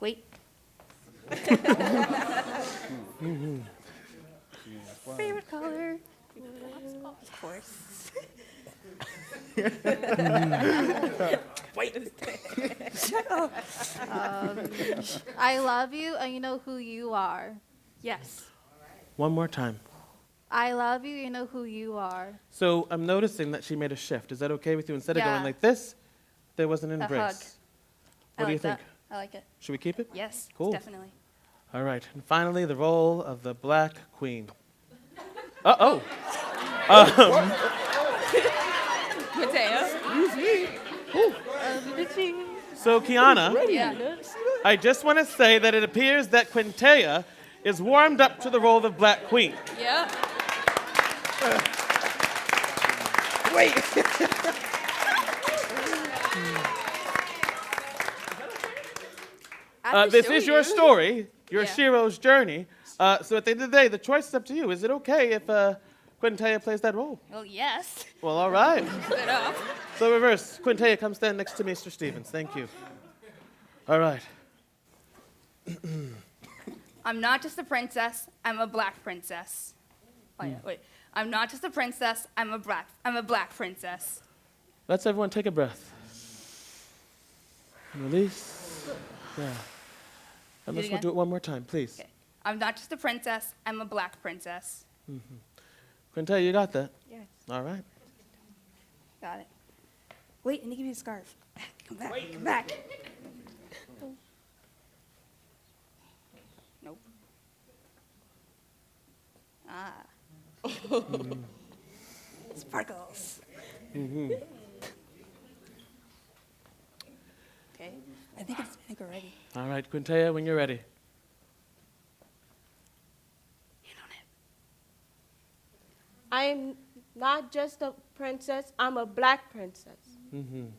Wait. Favorite color? Of course. I love you and you know who you are. Yes. One more time. I love you, you know who you are. So I'm noticing that she made a shift. Is that okay with you? Instead of Yeah. going like this, there was an A embrace. hug. What I do you like think? that. I like it. Should we keep it? Yes. Cool. Definitely. All right. And finally, the role of the Black Queen. Uh-oh. So, Kiana, Yeah. I just want to say that it appears that Quentaya is warmed up to the role of Black Queen. Yeah. This is your story, your Yeah. Shiro's journey. So at the end of the day, the choice is up to you. Is it okay if Quentaya plays that role? Well, yes. Well, all right. Good up. So reverse. Quentaya, come stand next to Mr. Stevens. Thank you. All right. I'm not just a princess. I'm a black princess. Oh yeah. Wait. I'm not just a princess. I'm a black princess. Let's everyone take a breath. Release. Yeah. And let's again? do it one more time, please. Okay. I'm not just a princess. I'm a black princess. Quentaya, you got that? Yes. All right. Got it. Wait, I need to give you a scarf. Come back. Come back. Nope. Ah. Sparkles. Okay. I think we're ready. All right, Quentaya, when you're ready. Hand on it. I am not just a princess, I'm a black princess.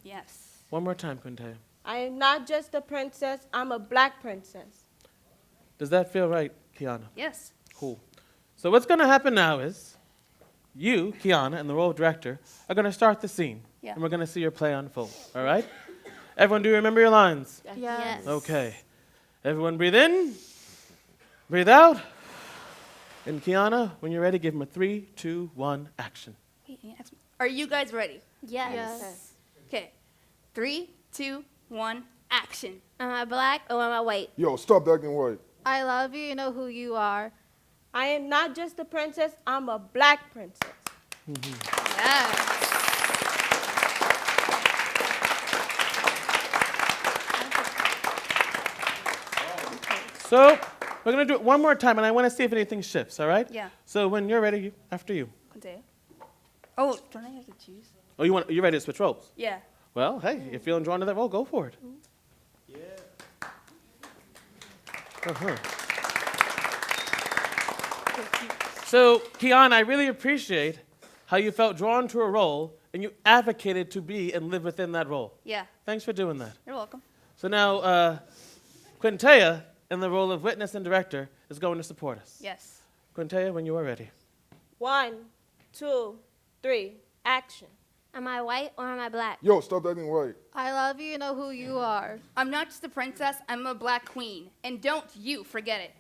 Yes. One more time, Quentaya. I am not just a princess, I'm a black princess. Does that feel right, Kiana? Yes. Cool. So what's going to happen now is you, Kiana, and the role of director are going to start the scene. Yeah. And we're going to see your play unfold. All right? Everyone, do you remember your lines? Yes. Okay. Everyone breathe in. Breathe out. And Kiana, when you're ready, give them a 3, 2, 1, action. Wait, are you guys ready? Yes. Okay. 3, 2, 1, action. Am I black or am I white? Yo, stop acting white. I love you, you know who you are. I am not just a princess, I'm a black princess. Yes. So we're going to do it one more time, and I want to see if anything shifts, all right? Yeah. So when you're ready, after you. Quentaya. Oh, don't I have to choose? Oh, you ready to switch roles? Yeah. Well, hey, you're feeling drawn to that role, go for it. Yeah. Uh-huh. So, Kiana, I really appreciate how you felt drawn to a role and you advocated to be and live within that role. Yeah. Thanks for doing that. You're welcome. So now, Quentaya, in the role of witness and director, is going to support us. Yes. Quentaya, when you are ready. 1, 2, 3, action. Am I white or am I black? Yo, stop acting white. I love you, know who you are. I'm not just a princess, I'm a black queen. And don't you forget it.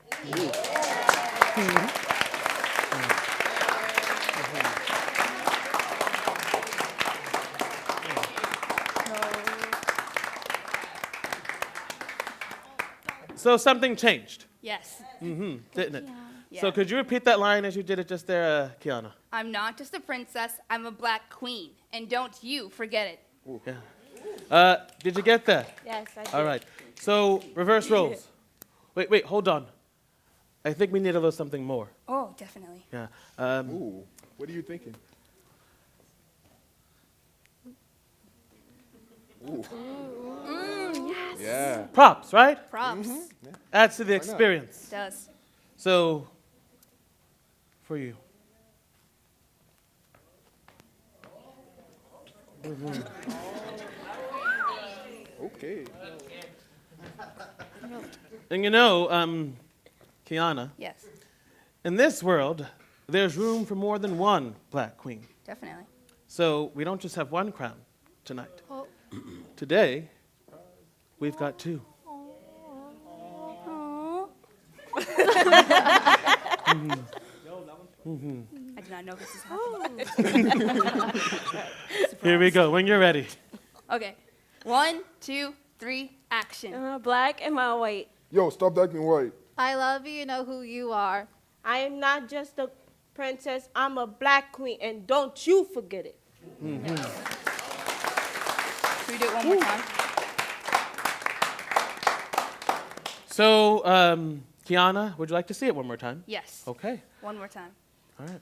So something changed, Yes. didn't it? Yeah. So could you repeat that line as you did it just there, Kiana? I'm not just a princess, I'm a black queen. And don't you forget it. Yeah. Did you get that? Yes, I did. All right. So reverse roles. Wait, hold on. I think we need a little something more. Oh, definitely. Yeah. Ooh, what are you thinking? Ooh. Yeah. Props, right? Props. Adds to the not? experience. It does. So, for you. Okay. And you know, Kiana, Yes, in this world, there's room for more than one black queen. definitely. So we don't just have one crown tonight. Oh. Today, we've got two. I did not know this is happening. Here we go, when you're ready. Okay. 1, 2, 3, action. Am I black? Am I white? Yo, stop acting white. I love you, know who you are. I am not just a princess, I'm a black queen, and don't you forget it. Can we do it one more time? So, Kiana, would you like to see it one more time? Yes. Okay, One more time. all right.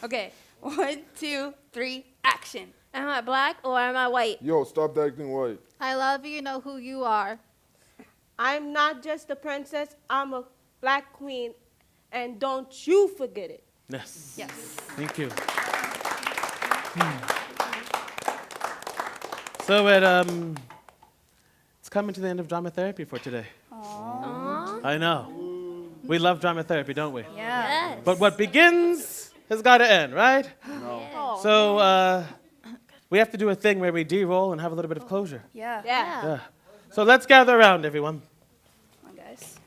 Okay. 1, 2, 3, action. Am I black or am I white? Yo, stop acting white. I love you, know who you are. I'm not just a princess, I'm a black queen, and don't you forget it. Yes. Yes. Thank you. So it's coming to the end of drama therapy for today. Aww. I know. We love drama therapy, don't we? Yeah. Yes. But what begins has got to end, right? Yes. So we have to do a thing where we de-roll and have a little bit of closure. Yeah. Yeah. Yeah. So let's gather around, everyone. Come on, guys.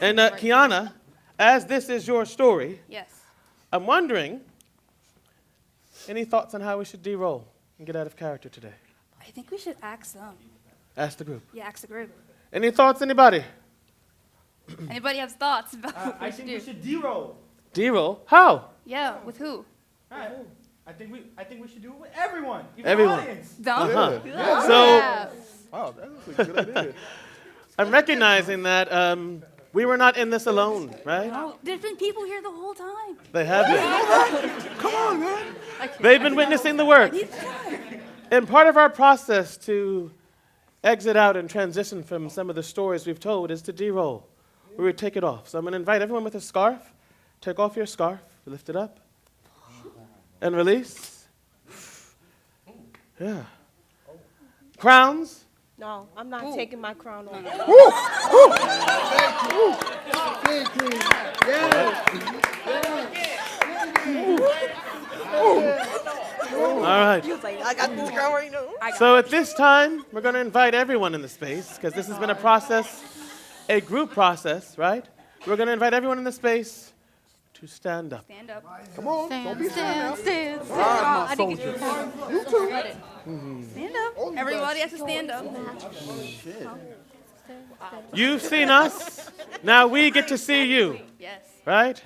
And Kiana, as this is your story, Yes. I'm wondering, any thoughts on how we should de-roll and get out of character today? I think we should ask them. Ask the group. Yeah, ask the group. Any thoughts, anybody? Anybody has thoughts about what I we should think do? we should de-roll. De-roll? How? Yeah, with who? All right. I think we should do it with everyone. Even Everyone. The audience. Them? Uh-huh. Yeah. So Wow, that's a good idea. I'm recognizing that we were not in this alone, right? Oh, there's been people here the whole time. They have been. Come on, man. They've been witnessing the work. And part of our process to exit out and transition from some of the stories we've told is to de-roll, where we take it off. So I'm going to invite everyone with a scarf. Take off your scarf, lift it up, and release. Yeah. Crowns. No, I'm not taking my crown off. All right. I got this crown right now. So at this time, we're going to invite everyone in the space, because this has been a process, a group process, right? We're going to invite everyone in the space to stand up. Stand up. Come on, don't be shy now. stand. Rise, my soldier. You too. Stand up. Everybody has to stand up. You've seen us. Now we get to see you, Yes. right?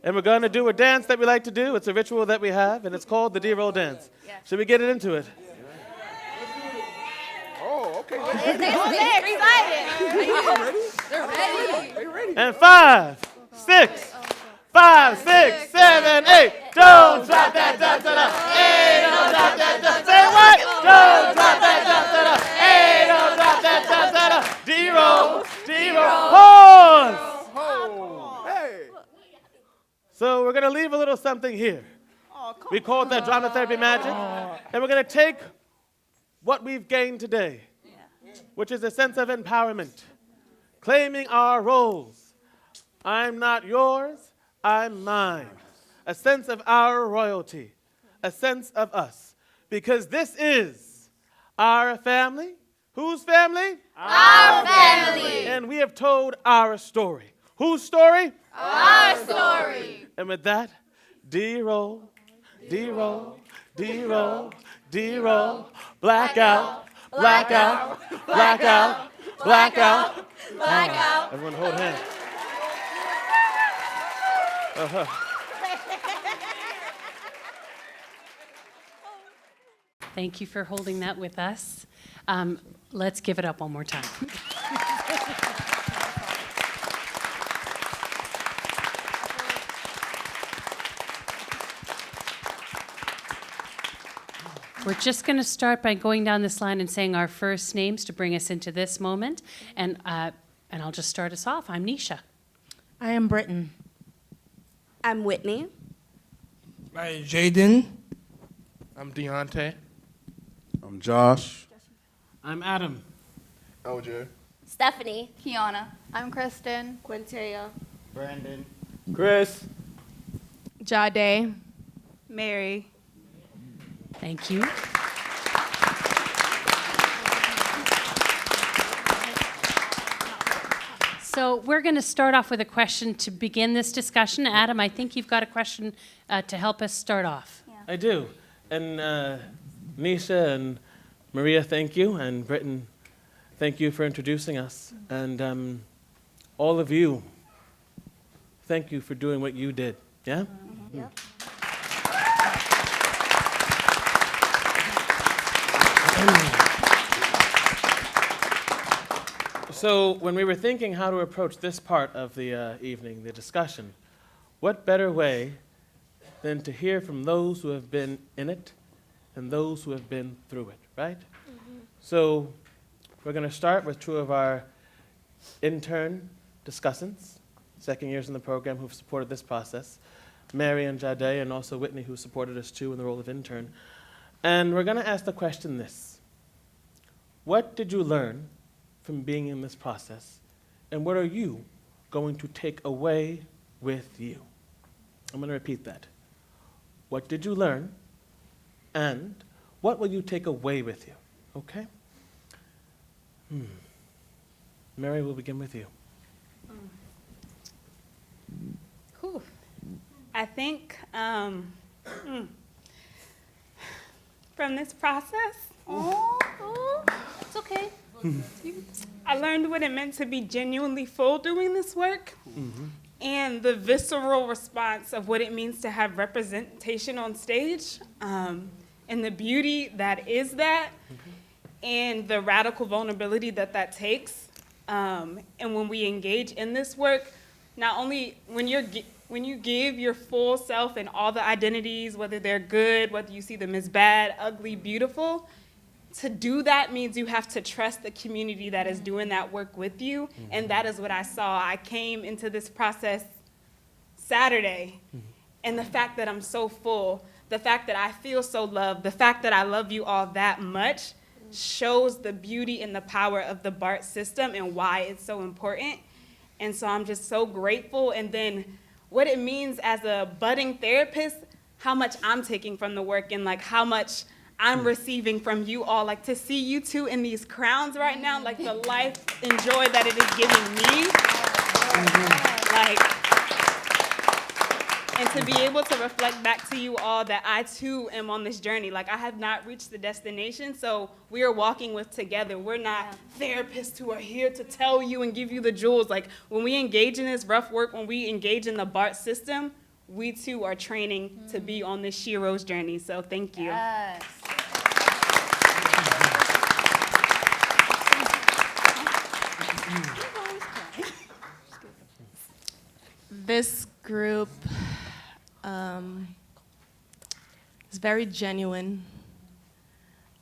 And we're going to do a dance that we like to do. It's a ritual that we have, and it's called the de-roll dance. Yeah. Should we get it into it? They're excited. And 5, 6, 5, 6, 7, 8. Don't drop that da-da-da. Hey, don't drop that da-da-da. Say what? Don't drop that da-da-da. Hey, don't drop that da-da-da. D-roll, D-roll. Pause. Hey. So we're going to leave a little something here. We call it that drama therapy magic. And we're going to take what we've gained today, which is a sense of empowerment, claiming our roles. I'm not yours, I'm mine. A sense of our royalty, a sense of us. Because this is our family. Whose family? Our family. And we have told our story. Whose story? Our story. And with that, D-roll, D-roll, D-roll, D-roll, blackout, blackout, blackout, blackout, blackout. Everyone hold hands. Thank you for holding that with us. Let's give it up one more time. We're just going to start by going down this line and saying our first names to bring us into this moment. And I'll just start us off. I'm Nisha. I am Britton. I'm Whitney. I'm Jadin. I'm Diontae. I'm Josh. I'm Adam. LJ. Stephanie. Kiana. I'm Kristin. Quentaya. Branden. Chris. Jadae. Mary. Thank you. So we're going to start off with a question to begin this discussion. Adam, I think you've got a question to help us start off. I do. And Nisha and Maria, thank you. And Britton, thank you for introducing us. And all of you, thank you for doing what you did. Yeah? Mm-hmm. Yep. So when we were thinking how to approach this part of the evening, the discussion, what better way than to hear from those who have been in it and those who have been through it, right? Mm-hmm. So we're going to start with two of our intern discussants, second years in the program, who've supported this process, Mary and Jadae, and also Whitney, who supported us too in the role of intern. And we're going to ask the question this: what did you learn from being in this process, and what are you going to take away with you? I'm going to repeat that. What did you learn, and what will you take away with you? Okay? Mary, we'll begin with you. Whew. I think from this process, It's okay. I learned what it meant to be genuinely full doing this work, and the visceral response of what it means to have representation on stage, and the beauty that is that, and the radical vulnerability that that takes. And when we engage in this work, not only when you give your full self and all the identities, whether they're good, whether you see them as bad, ugly, beautiful, to do that means you have to trust the community that is doing that work with you, and that is what I saw. I came into this process Saturday, and the fact that I'm so full, the fact that I feel so loved, the fact that I love you all that much shows the beauty and the power of the BART system and why it's so important. And so I'm just so grateful. And then what it means as a budding therapist, how much I'm taking from the work and like how much I'm receiving from you all, like to see you two in these crowns right now, like the life and joy that it is giving me, like, and to be able to reflect back to you all that I too am on this journey. Like I have not reached the destination, so we are walking with together. We're not therapists who are here to tell you and give you the jewels. Like when we engage in this rough work, when we engage in the BART system, we too are training to be on this Shiro's journey. So thank you. Yes. This group is very genuine,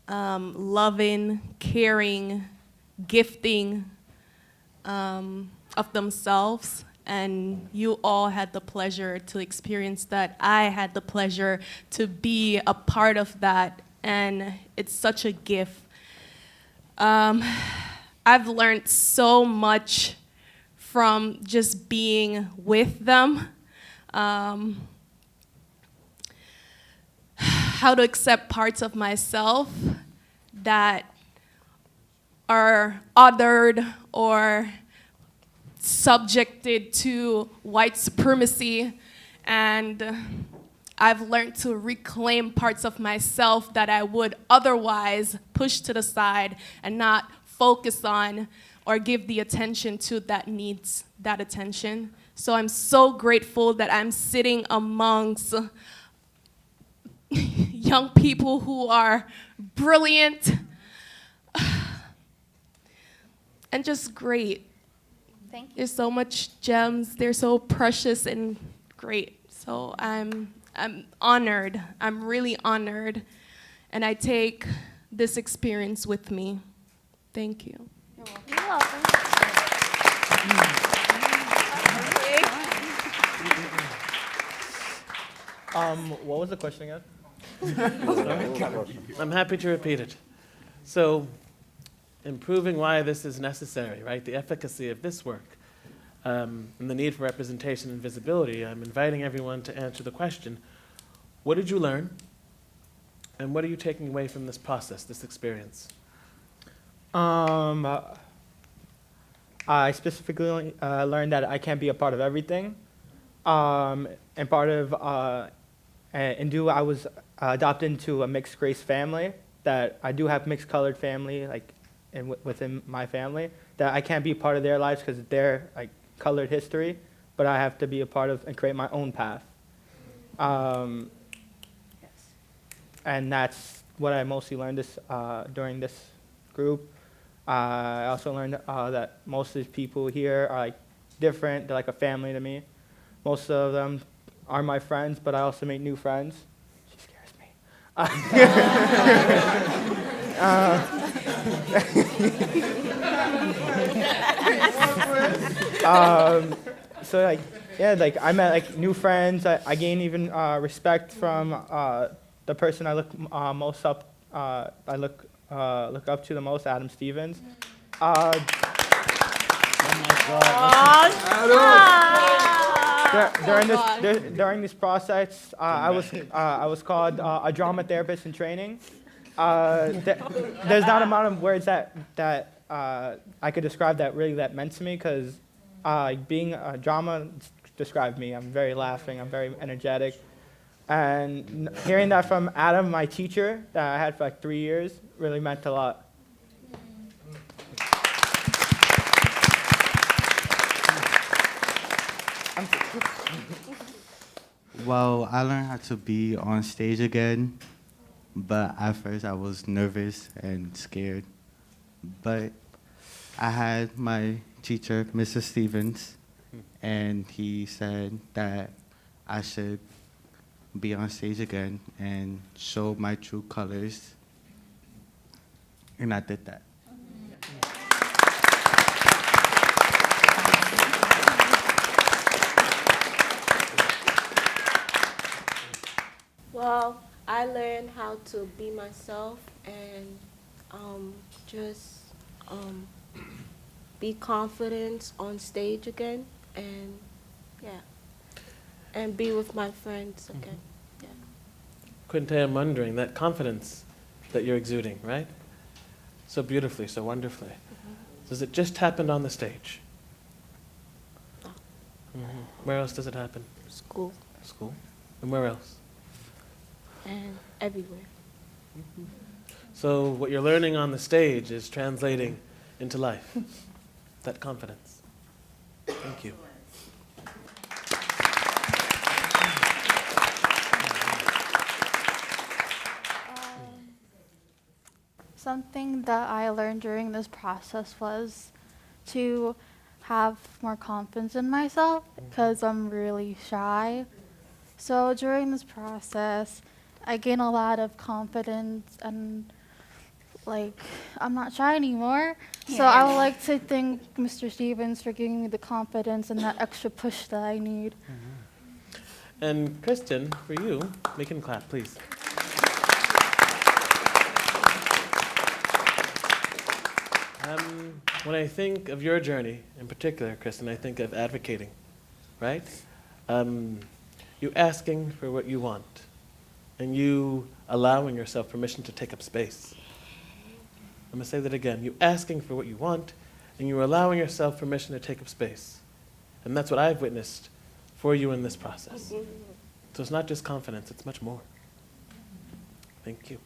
loving, caring, gifting of themselves. And you all had the pleasure to experience that. I had the pleasure to be a part of that, and it's such a gift. I've learned so much from just being with them. How to accept parts of myself that are othered or subjected to white supremacy, and I've learned to reclaim parts of myself that I would otherwise push to the side and not focus on or give the attention to that needs that attention. So I'm so grateful that I'm sitting amongst young people who are brilliant and just great. Thank you. There's so much gems. They're so precious and great. So I'm honored. I'm really honored. And I take this experience with me. Thank you. You're welcome. What was the question again? I'm happy to repeat it. So, improving why this is necessary, right? The efficacy of this work, and the need for representation and visibility. I'm inviting everyone to answer the question, what did you learn? And what are you taking away from this process, this experience? I specifically learned that I can't be a part of everything. And part of, I was adopted into a mixed race family, that I do have mixed colored family, like within my family, that I can't be part of their lives because of their like colored history, but I have to be a part of and create my own path. And that's what I mostly learned during this group. I also learned that most of the people here are like different. They're like a family to me. Most of them are my friends, but I also make new friends. She scares me. So like, yeah, like I met like new friends. I gained even respect from the person I look most up. I look up to the most, Adam Stevens. Oh my God. During this process, I was called a drama therapist in training. There's not an amount of words that I could describe that meant to me, because being a drama described me. I'm very laughing. I'm very energetic. And hearing that from Adam, my teacher, that I had for like 3 years, really meant a lot. Well, I learned how to be on stage again, but at first I was nervous and scared. But I had my teacher, Mr. Stevens, and he said that I should be on stage again and show my true colors, and I did that. Well, I learned how to be myself and just be confident on stage again, and yeah, and be with my friends again. Yeah. Quentaya, I'm wondering, that confidence that you're exuding, right? So beautifully, so wonderfully. Does it just happen on the stage? No. Where else does it happen? School. School? And where else? And everywhere. So what you're learning on the stage is translating into life, that confidence. Thank you. Something that I learned during this process was to have more confidence in myself because I'm really shy. So during this process, I gain a lot of confidence and like I'm not shy anymore. So I would like to thank Mr. Stevens for giving me the confidence and that extra push that I need. And Kristin, for you, make him clap, please. When I think of your journey in particular, Kristin, I think of advocating, right? You asking for what you want, and you allowing yourself permission to take up space. I'm going to say that again. You asking for what you want, and you're allowing yourself permission to take up space. And that's what I've witnessed for you in this process. So it's not just confidence, it's much more. Thank you.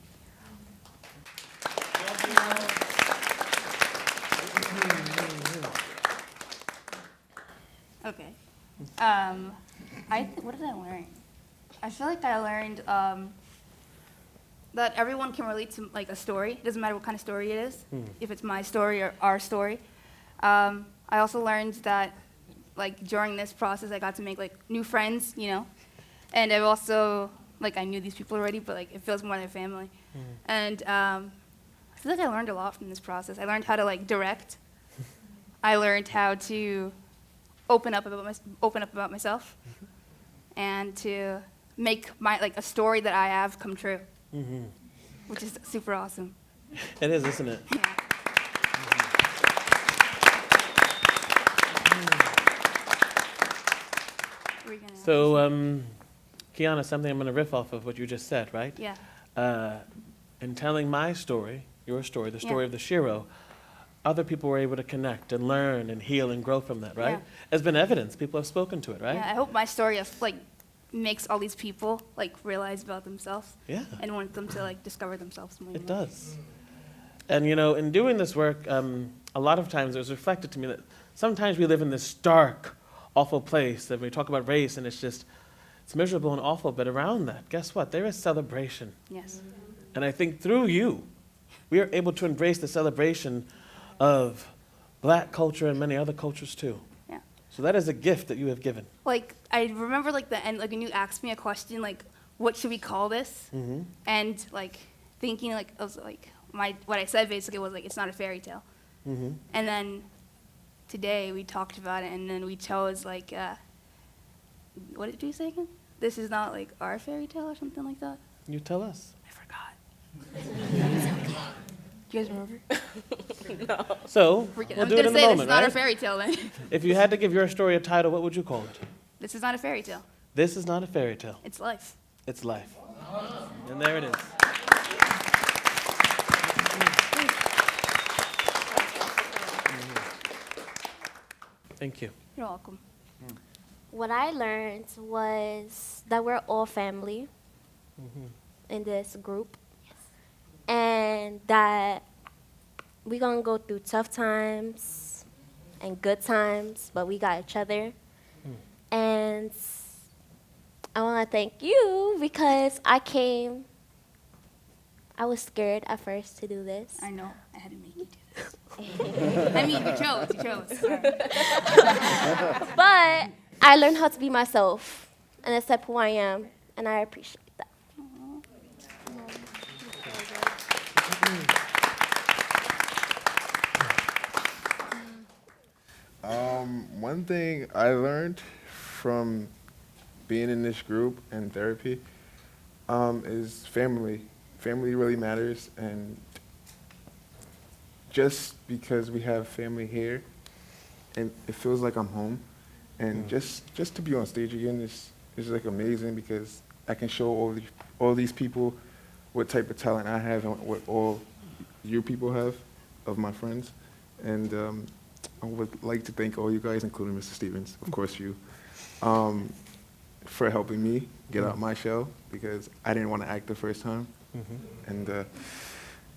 Okay. What did I learn? I feel like I learned that everyone can relate to like a story. It doesn't matter what kind of story it is, if it's my story or our story. I also learned that like during this process, I got to make like new friends, you know, and I've also like I knew these people already, but like it feels more like family. And I feel like I learned a lot from this process. I learned how to like direct. I learned how to open up about myself, and to make my like a story that I have come true, which is super awesome. It is, isn't it? Yeah. So, Kiana, something I'm going to riff off of what you just said, right? Yeah. In telling my story, your story, the story of the Shiro, other people were able to connect and learn and heal and grow from that, right? Yeah. There's been evidence. People have spoken to it, right? Yeah, I hope my story like makes all these people like realize about themselves. Yeah. And want them to like discover themselves more. It does. And you know, in doing this work, a lot of times it was reflected to me that sometimes we live in this dark, awful place that we talk about race and it's miserable and awful, but around that, guess what? There is celebration. Yes. And I think through you, we are able to embrace the celebration of Black culture and many other cultures too. Yeah. So that is a gift that you have given. Like I remember like the end, like when you asked me a question like, what should we call this? And like thinking like I was like what I said basically was like it's not a fairy tale. And then today we talked about it and then we chose like what did you say again? This is not like our fairy tale or something like that. You tell us. I forgot. Do you guys remember? No. So, we'll do it in a moment, this is not right? a fairy tale then. If you had to give your story a title, what would you call it? This is not a fairy tale. This is not a fairy tale. It's life. It's life. And there it is. Thank you. You're welcome. What I learned was that we're all family in this group. And that we're going to go through tough times and good times, but we got each other. And I want to thank you because I was scared at first to do this. I know. I had to make you do this. I mean, you chose. But I learned how to be myself and accept who I am, and I appreciate that. One thing I learned from being in this group and therapy is family. Family really matters, and just because we have family here, and it feels like I'm home, and just to be on stage again is like amazing because I can show all these people what type of talent I have and what all you people have of my friends, and I would like to thank all you guys, including Mr. Stevens, of course you, for helping me get out my shell because I didn't want to act the first time. And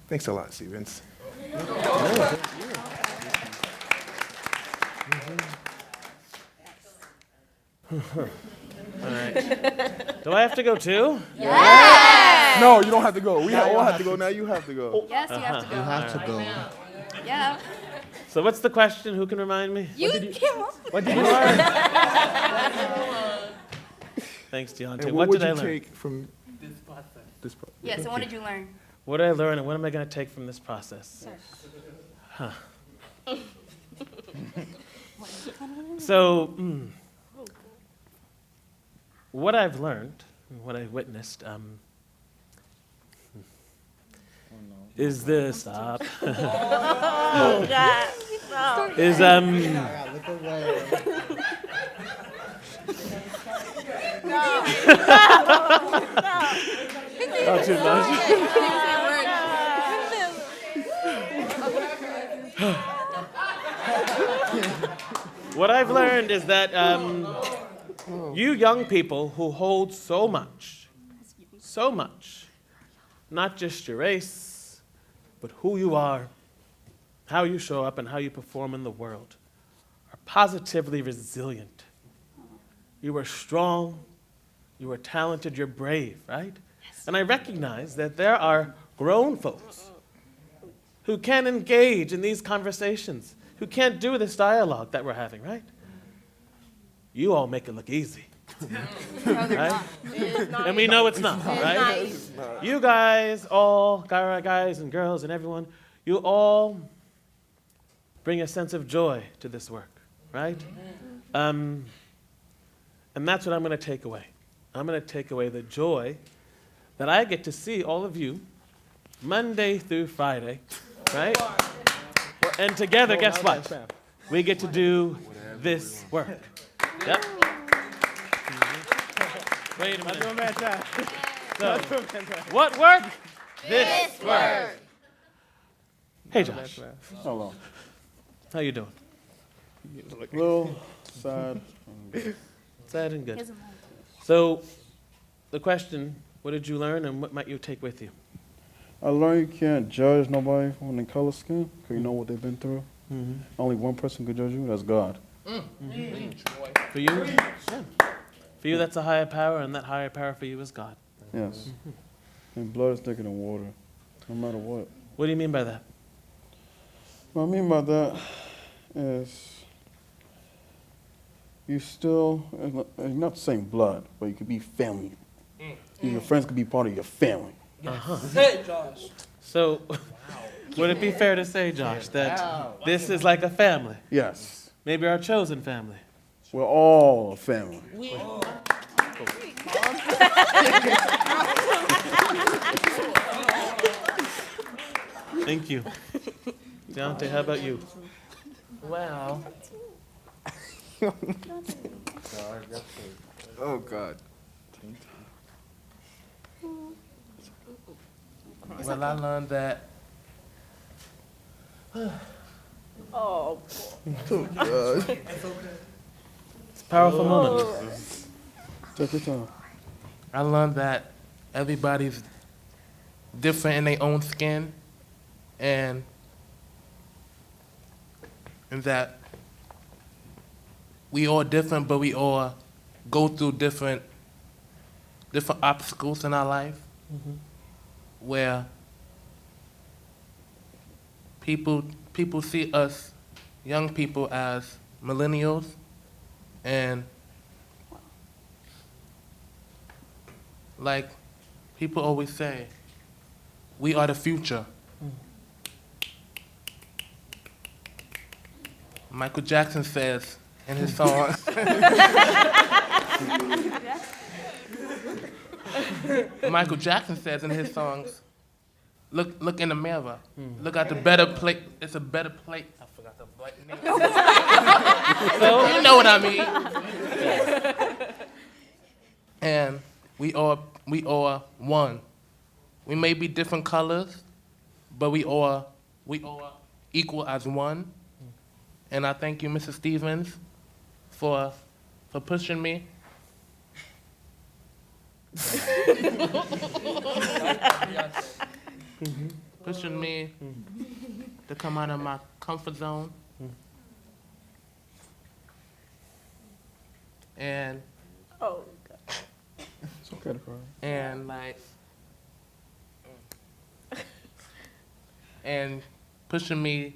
thanks a lot, Stevens. All right. Do I have to go too? Yes! No, you don't have to go. We all have to go now. You have to go. Yes, you have to go. You have to go. Yeah. So what's the question? Who can remind me? You came up with What did you learn? Thanks, Diontae. And What would did I you learn? take from this process? Yeah, so what did you learn? What did I learn and what am I going to take from this process? Huh. So, what I've learned, what I've witnessed, is this. Stop. Oh, God. No. Is Look away. Not too What I've learned is that you young people who hold so much, not just your race, but who you are, how you show up, and how you perform in the world, are positively resilient. You are strong, you are talented, you're brave, right? Yes. And I recognize that there are grown folks who can engage in these conversations, who can't do this dialogue that we're having, right? You all make it look easy. Right? And we know it's not, right? You guys, all guys and girls and everyone, you all bring a sense of joy to this work, right? And that's what I'm going to take away. I'm going to take away the joy that I get to see all of you Monday through Friday, right? And together, guess what? We get to do this work. Yep. Wait a minute. So, what work? This work. Hey, Josh. Hello. How you doing? A little sad. Sad and good. So, the question, what did you learn and what might you take with you? I learned you can't judge nobody on their color skin because you know what they've been through. Mm-hmm. Only one person could judge you, that's God. For you? Yeah. For you, that's a higher power, and that higher power for you is God. Yes. And blood is thicker than water, no matter what. What do you mean by that? What I mean by that is you still, you're not the same blood, but you could be family. Your friends could be part of your family. Hey, Josh. So, would it be fair to say, Josh, that this is like a family? Yes. Maybe our chosen family. We're all a family. Thank you. Diontae, how about you? Well. Oh, God. Well, I learned that. Oh, It's a powerful moment. Take your time. I learned that everybody's different in their own skin, and that we all different, but we all go through different obstacles in our life, where people see us young people as millennials, and like people always say, we are the future. Michael Jackson says in his songs, Michael Jackson says in his songs, look in the mirror. Look at the better plate. It's a better plate. I forgot the black name. So you know what I mean. And we are one. We may be different colors, but we are equal as one. And I thank you, Mrs. Stevens, for pushing me. Pushing me to come out of my comfort zone. And oh, God. It's okay to cry. And like, and pushing me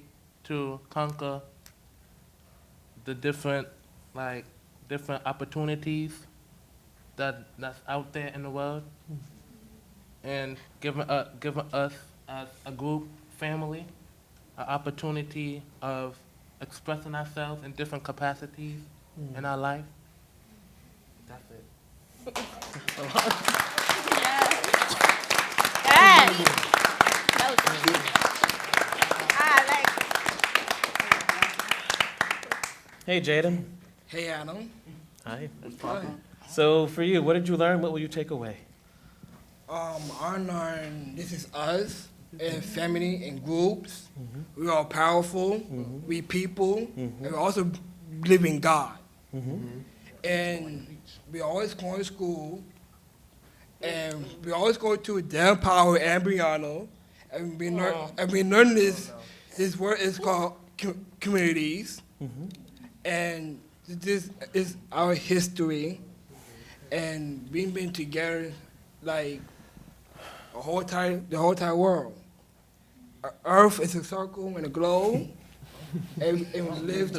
to conquer the different opportunities that's out there in the world, and giving us as a group, family, an opportunity of expressing ourselves in different capacities in our life. That's it. Hey, Jadin. Hey, Adam. Hi. Hi. So for you, what did you learn? What will you take away? I learned this is us and family and groups. We are powerful. We people. And we also believe in God. And we always go to school. And we always go to Dan Power and Brianna. And we learn this word is called communities. And this is our history. And we've been together like the whole entire world. Earth is a circle and a globe, and we live.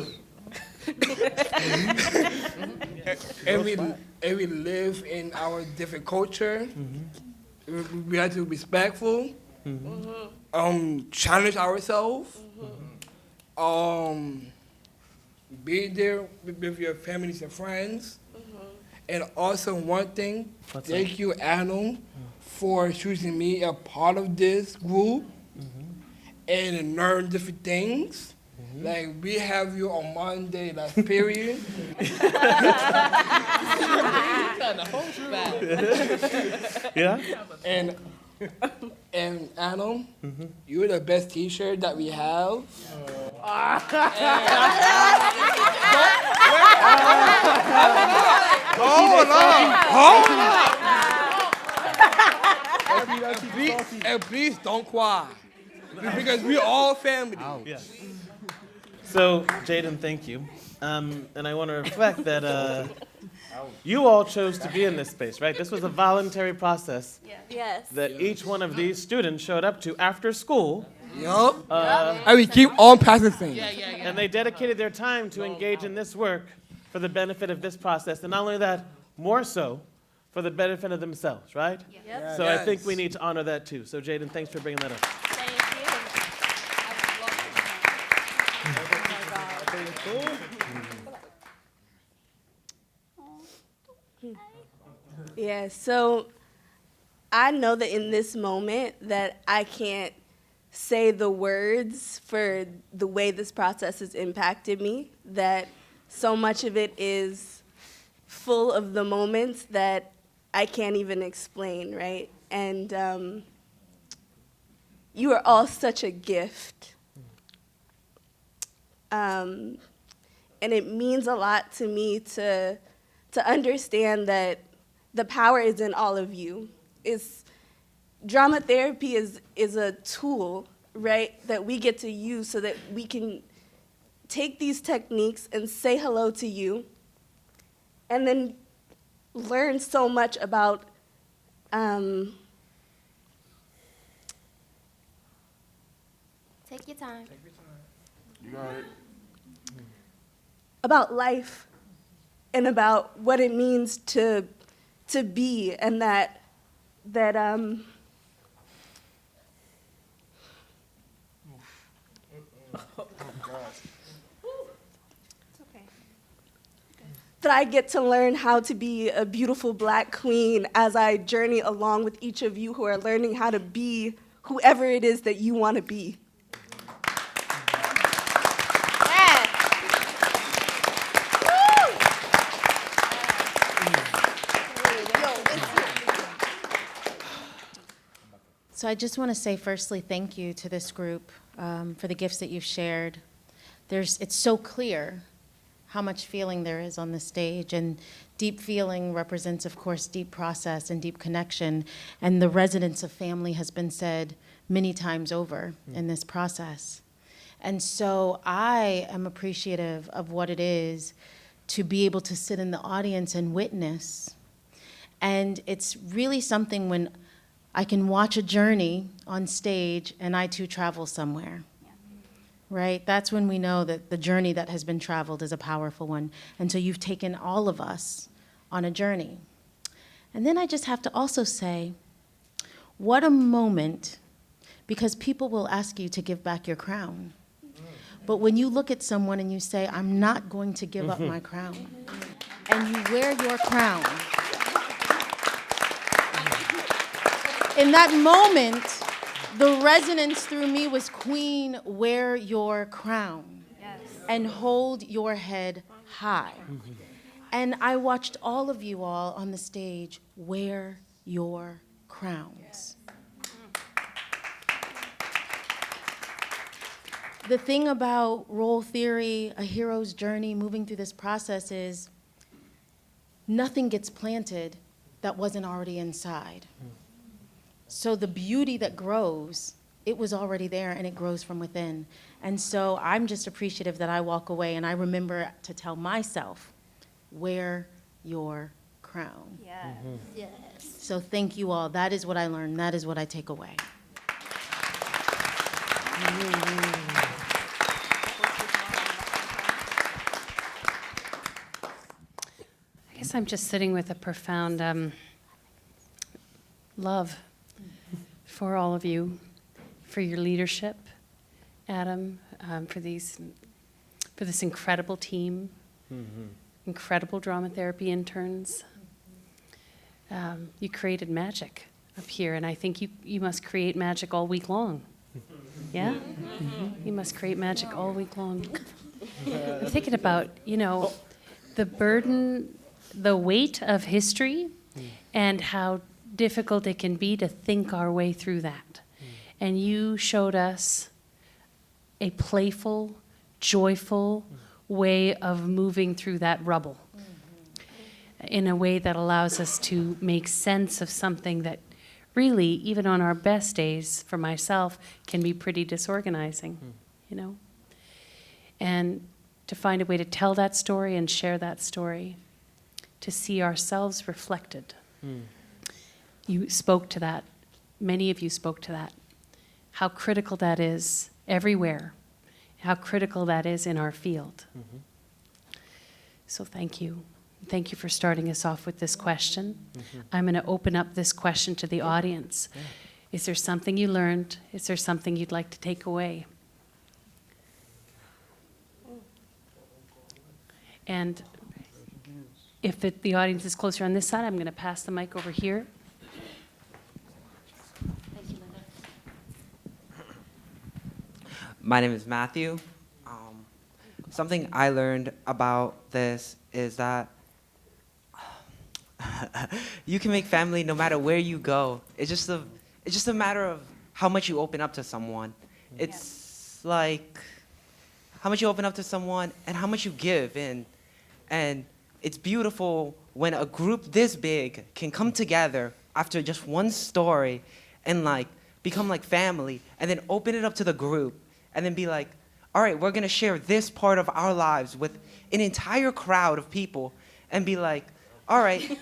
and we live in our different culture. We have to be respectful. Challenge ourselves. Be there with your families and friends. And also one thing, thank you, Adam, for choosing me a part of this group and learn different things. Like we have you on Monday, last period. Yeah? And Adam, you're the best teacher that we have. And please don't cry. Because we're all family. Yes. So, Jadin, thank you. And I want to reflect that you all chose to be in this space, right? This was a voluntary process Yes. that each one of these students showed up to after school. Yup. And we keep on practicing. And they dedicated their time to engage in this work for the benefit of this process. And not only that, more so, for the benefit of themselves, right? Yep. So I think we need to honor that too. So Jadin, thanks for bringing that up. Yeah, so I know that in this moment that I can't say the words for the way this process has impacted me, that so much of it is full of the moments that I can't even explain, right? And you are all such a gift. And it means a lot to me to understand that the power is in all of you. Drama therapy is a tool, right, that we get to use so that we can take these techniques and say hello to you and then learn so much about Take your time. You got it. about life and about what it means to be, and that that I get to learn how to be a beautiful Black queen as I journey along with each of you who are learning how to be whoever it is that you want to be. So I just want to say firstly thank you to this group for the gifts that you've shared. It's so clear how much feeling there is on the stage, and deep feeling represents, of course, deep process and deep connection, and the resonance of family has been said many times over in this process. And so I am appreciative of what it is to be able to sit in the audience and witness. And it's really something when I can watch a journey on stage and I too travel somewhere. right? That's when we know that the journey that has been traveled is a powerful one. And so you've taken all of us on a journey. And then I just have to also say, what a moment, because people will ask you to give back your crown. But when you look at someone and you say, I'm not going to give up my crown, and you wear your crown, in that moment, the resonance through me was, Queen, wear your crown and hold your head high. And I watched all of you all on the stage wear your crowns. The thing about role theory, a hero's journey, moving through this process is nothing gets planted that wasn't already inside. So the beauty that grows, it was already there and it grows from within. And so I'm just appreciative that I walk away and I remember to tell myself, wear your crown. Yes. Yes. So thank you all. That is what I learned. That is what I take away. I guess I'm just sitting with a profound love for all of you, for your leadership, Adam, for this incredible team, incredible drama therapy interns. You created magic up here, and I think you must create magic all week long. Yeah? You must create magic all week long. I'm thinking about, the burden, the weight of history, and how difficult it can be to think our way through that. And you showed us a playful, joyful way of moving through that rubble in a way that allows us to make sense of something that really, even on our best days, for myself, can be pretty disorganizing, And to find a way to tell that story and share that story, to see ourselves reflected. You spoke to that. Many of you spoke to that. How critical that is everywhere. How critical that is in our field. So thank you. Thank you for starting us off with this question. I'm going to open up this question to the audience. Is there something you learned? Is there something you'd like to take away? And if the audience is closer on this side, I'm going to pass the mic over here. My name is Matthew. Something I learned about this is that you can make family no matter where you go. It's just a matter of how much you open up to someone. It's like how much you open up to someone and how much you give. And it's beautiful when a group this big can come together after just one story and become like family, and then open it up to the group and then be like, all right, we're going to share this part of our lives with an entire crowd of people and be like, all right,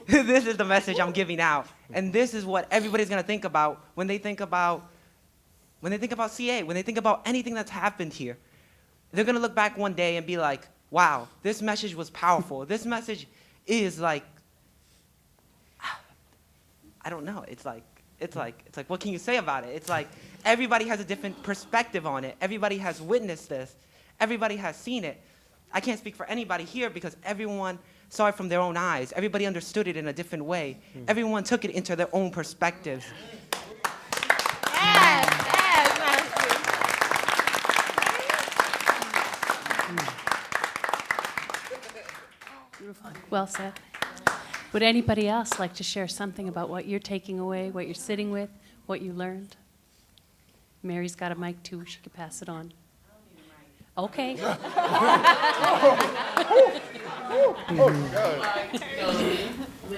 this is the message I'm giving out. And this is what everybody's going to think about when they think about CA, when they think about anything that's happened here. They're going to look back one day and be like, wow, this message was powerful. This message is I don't know. It's like, what can you say about it? It's like everybody has a different perspective on it. Everybody has witnessed this. Everybody has seen it. I can't speak for anybody here because everyone saw it from their own eyes. Everybody understood it in a different way. Everyone took it into their own perspectives. Well said. Would anybody else like to share something about what you're taking away, what you're sitting with, what you learned? Mary's got a mic too. She could pass it on. Okay. When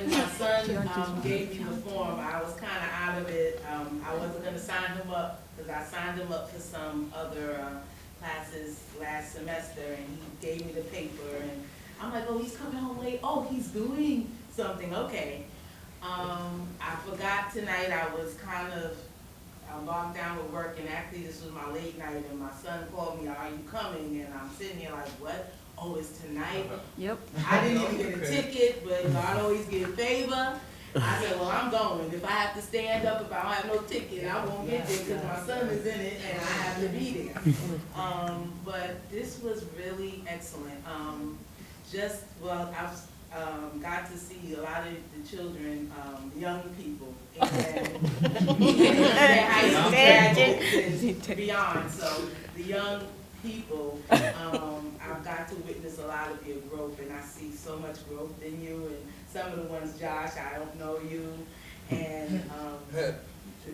my son gave me the form, I was kind of out of it. I wasn't going to sign him up because I signed him up for some other classes last semester, and he gave me the paper, and I'm like, oh, he's coming home late. Oh, he's doing something. Okay. I forgot tonight. I I'm locked down with work, and actually this was my late night, and my son called me, are you coming? And I'm sitting here like, what? Oh, it's tonight? Yep. I didn't even get a ticket, but God always give favor. I said, well, I'm going. If I have to stand up, if I don't have no ticket, I won't get there because my son is in it and I have to be there. But this was really excellent. I've got to see a lot of the children, young people, and beyond. So the young people, I've got to witness a lot of your growth, and I see so much growth in you. And some of the ones, Josh, I don't know you. And the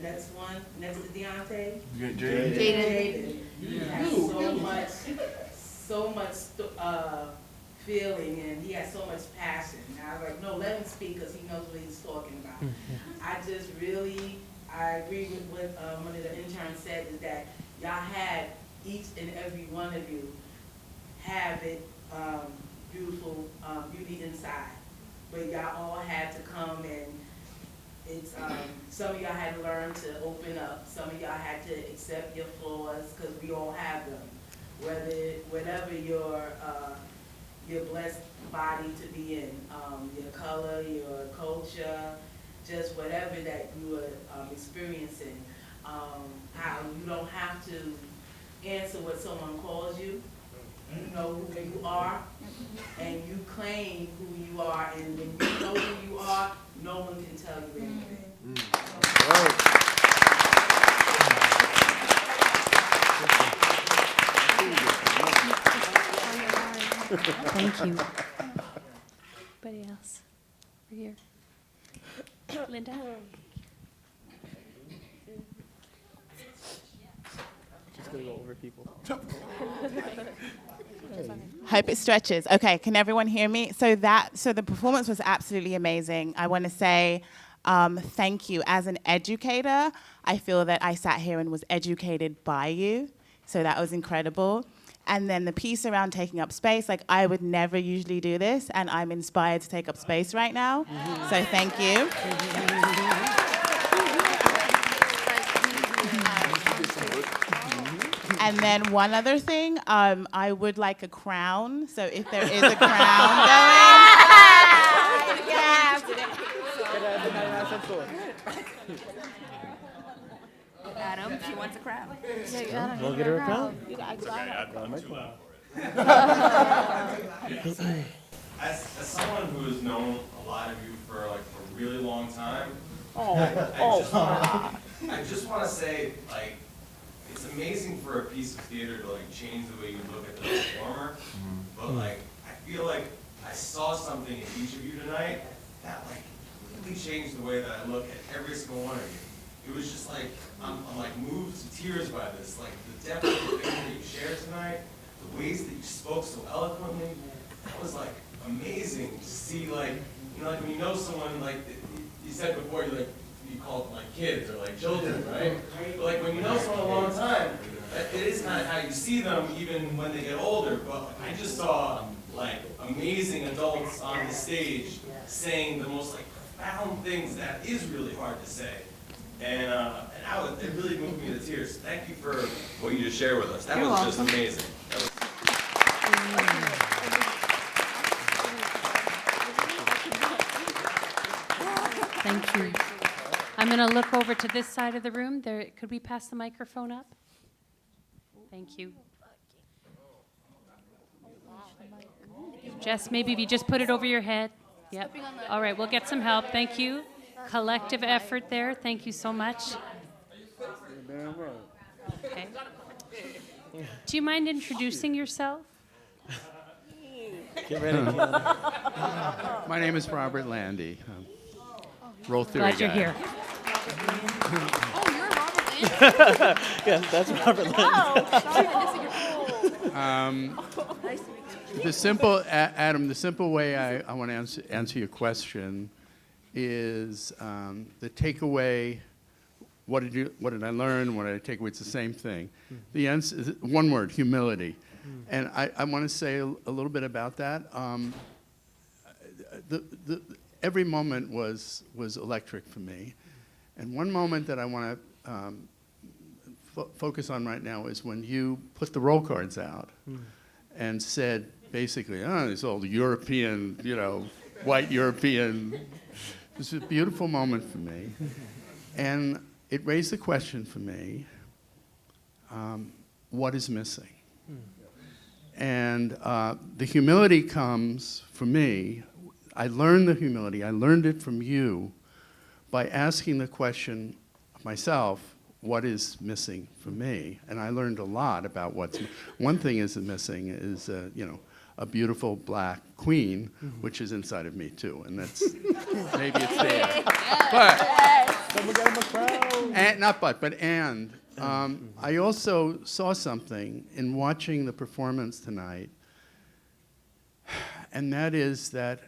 next one, next to Diontae, Jadin. He has so much feeling, and he has so much passion. And I was like, no, let him speak because he knows what he's talking about. I agree with what one of the interns said, is that y'all had each and every one of you have it beautiful, beauty inside. But y'all all had to come, and it's some of y'all had to learn to open up. Some of y'all had to accept your flaws, because we all have them. Whatever your blessed body to be in, your color, your culture, just whatever that you are experiencing, how you don't have to answer what someone calls you. You know who you are, and you claim who you are, and when you know who you are, no one can tell you anything. Thank you. Anybody else? Over here. Linda? Just gonna go over people. Hope it stretches. Okay, can everyone hear me? So the performance was absolutely amazing. I want to say thank you. As an educator, I feel that I sat here and was educated by you. So that was incredible. And then the piece around taking up space, like I would never usually do this, and I'm inspired to take up space right now. So thank you. And then one other thing, I would like a crown. So if there is a crown going. Adam, she wants a crown. We'll get her a crown. As someone who has known a lot of you for like a really long time, I just want to say, like, it's amazing for a piece of theater to like change the way you look at the performer. But like, I feel like I saw something in each of you tonight that like really changed the way that I look at every single one of you. It was just like, I'm like moved to tears by this, like the depth of the things that you shared tonight, the ways that you spoke so eloquently. That was like amazing to see, like, you know, like when you know someone, like you said before, you call them like kids or like children, right? But like when you know someone a long time, it is kind of how you see them even when they get older. But I just saw like amazing adults on the stage saying the most like profound things that is really hard to say. And it really moved me to tears. Thank you for what you just shared with us. That was just amazing. Thank you. I'm going to look over to this side of the room. There, could we pass the microphone up? Thank you. Jess, maybe if you just put it over your head. Yep. All right, we'll get some help. Thank you. Collective effort there. Thank you so much. Okay. Do you mind introducing yourself? Get ready, Kiana. My name is Robert Landy. Role theory Glad you're guy. here. Oh, you're Robert Landy? Yeah, that's Robert Landy. Nice to meet you. The simple, Adam, the simple way I want to answer your question is the takeaway. What did I learn? What did I take away? It's the same thing. The answer is one word: humility. And I want to say a little bit about that. Every moment was electric for me, and one moment that I want to focus on right now is when you put the roll cards out and said, basically, this old European, white European. It was a beautiful moment for me. And it raised the question for me, what is missing? And the humility comes, for me, I learned the humility, I learned it from you by asking the question of myself, what is missing for me? And I learned a lot about one thing is missing is, a beautiful black queen, which is inside of me too, and that's, maybe it's there. I also saw something in watching the performance tonight, and that is that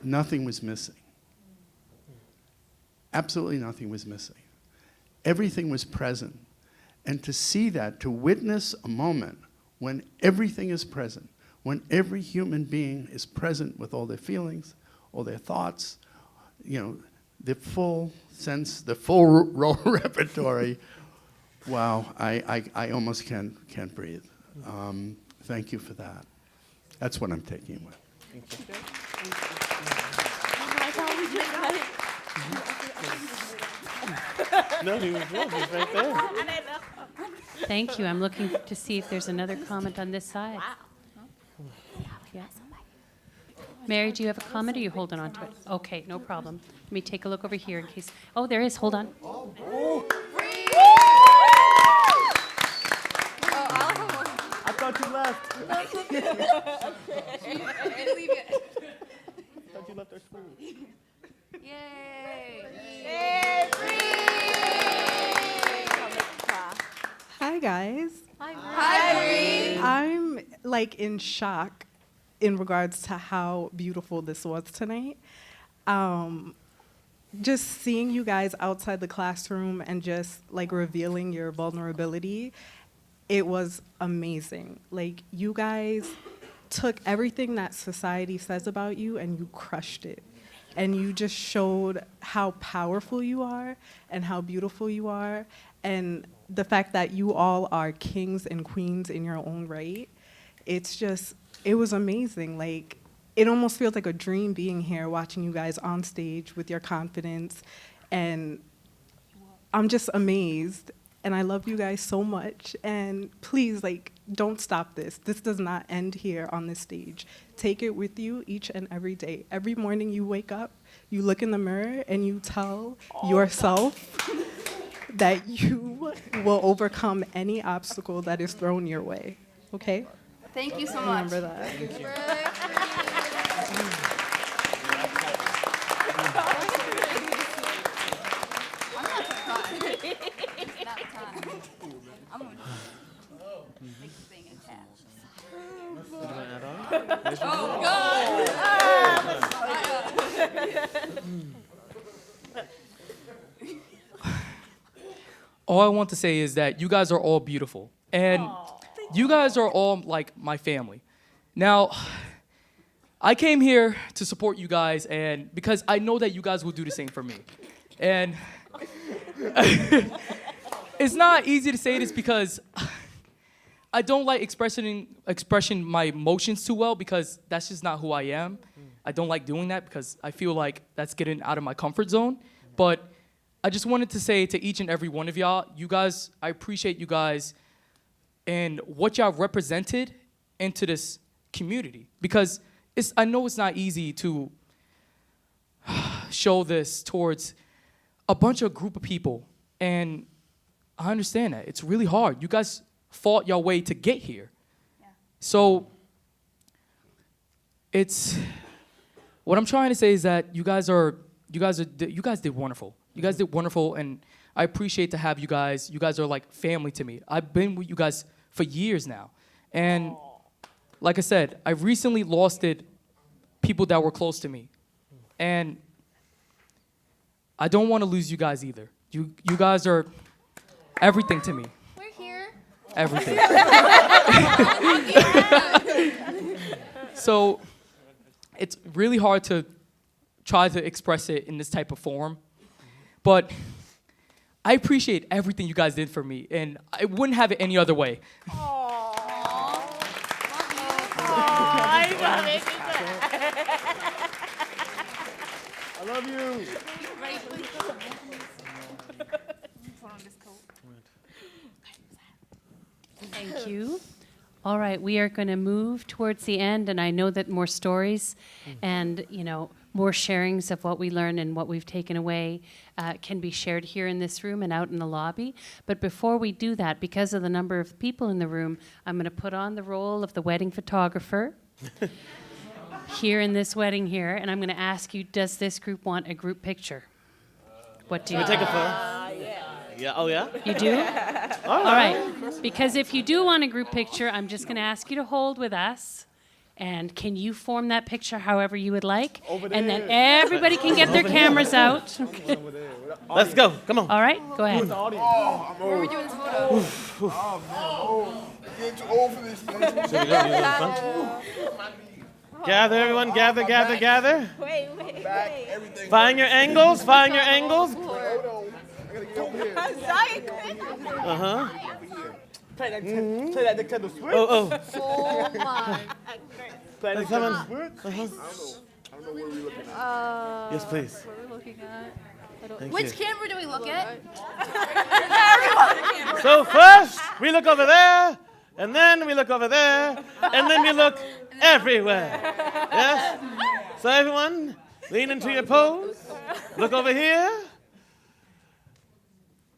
nothing was missing. Absolutely nothing was missing. Everything was present. And to see that, to witness a moment when everything is present, when every human being is present with all their feelings, all their thoughts, the full sense, the full role repertoire. Wow, I almost can't breathe. Thank you for that. That's what I'm taking away. Thank you. No, he was right there. Thank you. I'm looking to see if there's another comment on this side. Yeah. Mary, do you have a comment, or are you holding on to it? Okay, no problem. Let me take a look over here in case. Oh, there is. Hold on. I thought you left. I thought you left our school. Hi, guys. Hi, Bree. I'm in shock in regards to how beautiful this was tonight. Just seeing you guys outside the classroom and just revealing your vulnerability, it was amazing. You guys took everything that society says about you and you crushed it. And you just showed how powerful you are and how beautiful you are. And the fact that you all are kings and queens in your own right, it was amazing. It almost feels like a dream being here, watching you guys on stage with your confidence. And I'm just amazed. And I love you guys so much. And please, don't stop this. This does not end here on this stage. Take it with you each and every day. Every morning you wake up, you look in the mirror, and you tell yourself that you will overcome any obstacle that is thrown your way. Okay? Thank you so much. Remember that. Thank you. I'm not surprised. It's not time. I'm gonna make this thing attached. Oh, God! All I want to say is that you guys are all beautiful. And you guys are all my family. Now, I came here to support you guys and because I know that you guys will do the same for me. And it's not easy to say this because I don't like expressing my emotions too well because that's just not who I am. I don't like doing that because I feel like that's getting out of my comfort zone. But I just wanted to say to each and every one of y'all, you guys, I appreciate you guys and what y'all represented into this community. Because I know it's not easy to show this towards a group of people. And I understand that. It's really hard. You guys fought your way to get here. Yeah. So what I'm trying to say is that you guys did wonderful. You guys did wonderful, and I appreciate to have you guys. You guys are like family to me. I've been with you guys for years now. And like I said, I recently lost people that were close to me. And I don't want to lose you guys either. You guys are everything to me. We're here. Everything. So it's really hard to try to express it in this type of form. But I appreciate everything you guys did for me, and I wouldn't have it any other way. I love you. Thank you. All right, we are going to move towards the end, and I know that more stories and, more sharings of what we learn and what we've taken away can be shared here in this room and out in the lobby. But before we do that, because of the number of people in the room, I'm going to put on the role of the wedding photographer here in this wedding here, and I'm going to ask you, does this group want a group picture? What do you Can we take a photo? Yeah. Oh, yeah? You do? All right. Because if you do want a group picture, I'm just going to ask you to hold with us. And can you form that picture however you would like? And then everybody can get their cameras out. Let's go. Come on. All right, go ahead. Where are we doing this photo? You're too old for this. Gather, everyone. Gather, gather, gather. Wait. Find your angles. Find your angles. Uh-huh. Play that Nintendo Switch. Oh. Play that Someone- Nintendo Switch. Uh-huh. I don't know where we're looking at. Yes, please. What are we looking at? Thank Which you. camera do we look at? So first, we look over there, and then we look over there, and then we look everywhere. Yes? So everyone, lean into your pose. Look over here.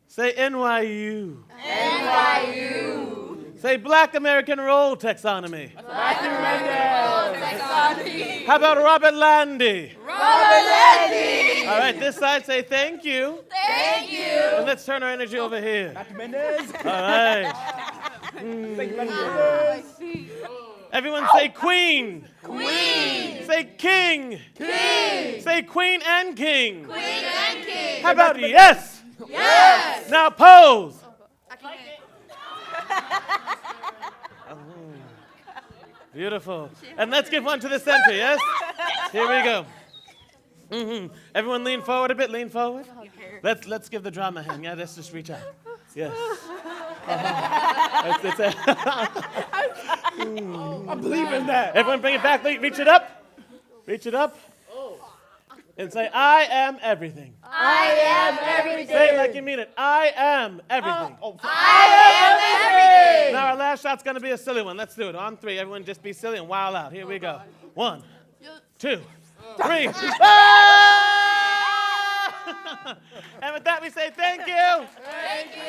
Say NYU. NYU. Say Black American Role Taxonomy. Black American Role Taxonomy. How about Robert Landy? Robert Landy. All right, this side say thank you. Thank you. And let's turn our energy over here. All right. Everyone say queen. Queen. Say king. King. Say queen and king. Queen and king. How about yes? Yes. Now pose. Beautiful. And let's give one to the center, yes? Here we go. Everyone lean forward a bit, lean forward. Let's give the drama a hand. Yeah, let's just reach out. Yes. I believe in that. Everyone bring it back, reach it up. Reach it up. And say, I am everything. I am everything. Say it like you mean it. I am everything. I am everything. Now our last shot's going to be a silly one. Let's do it. On three, everyone just be silly and wild out. Here we go. 1, 2, 3. And with that, we say thank you. Thank you.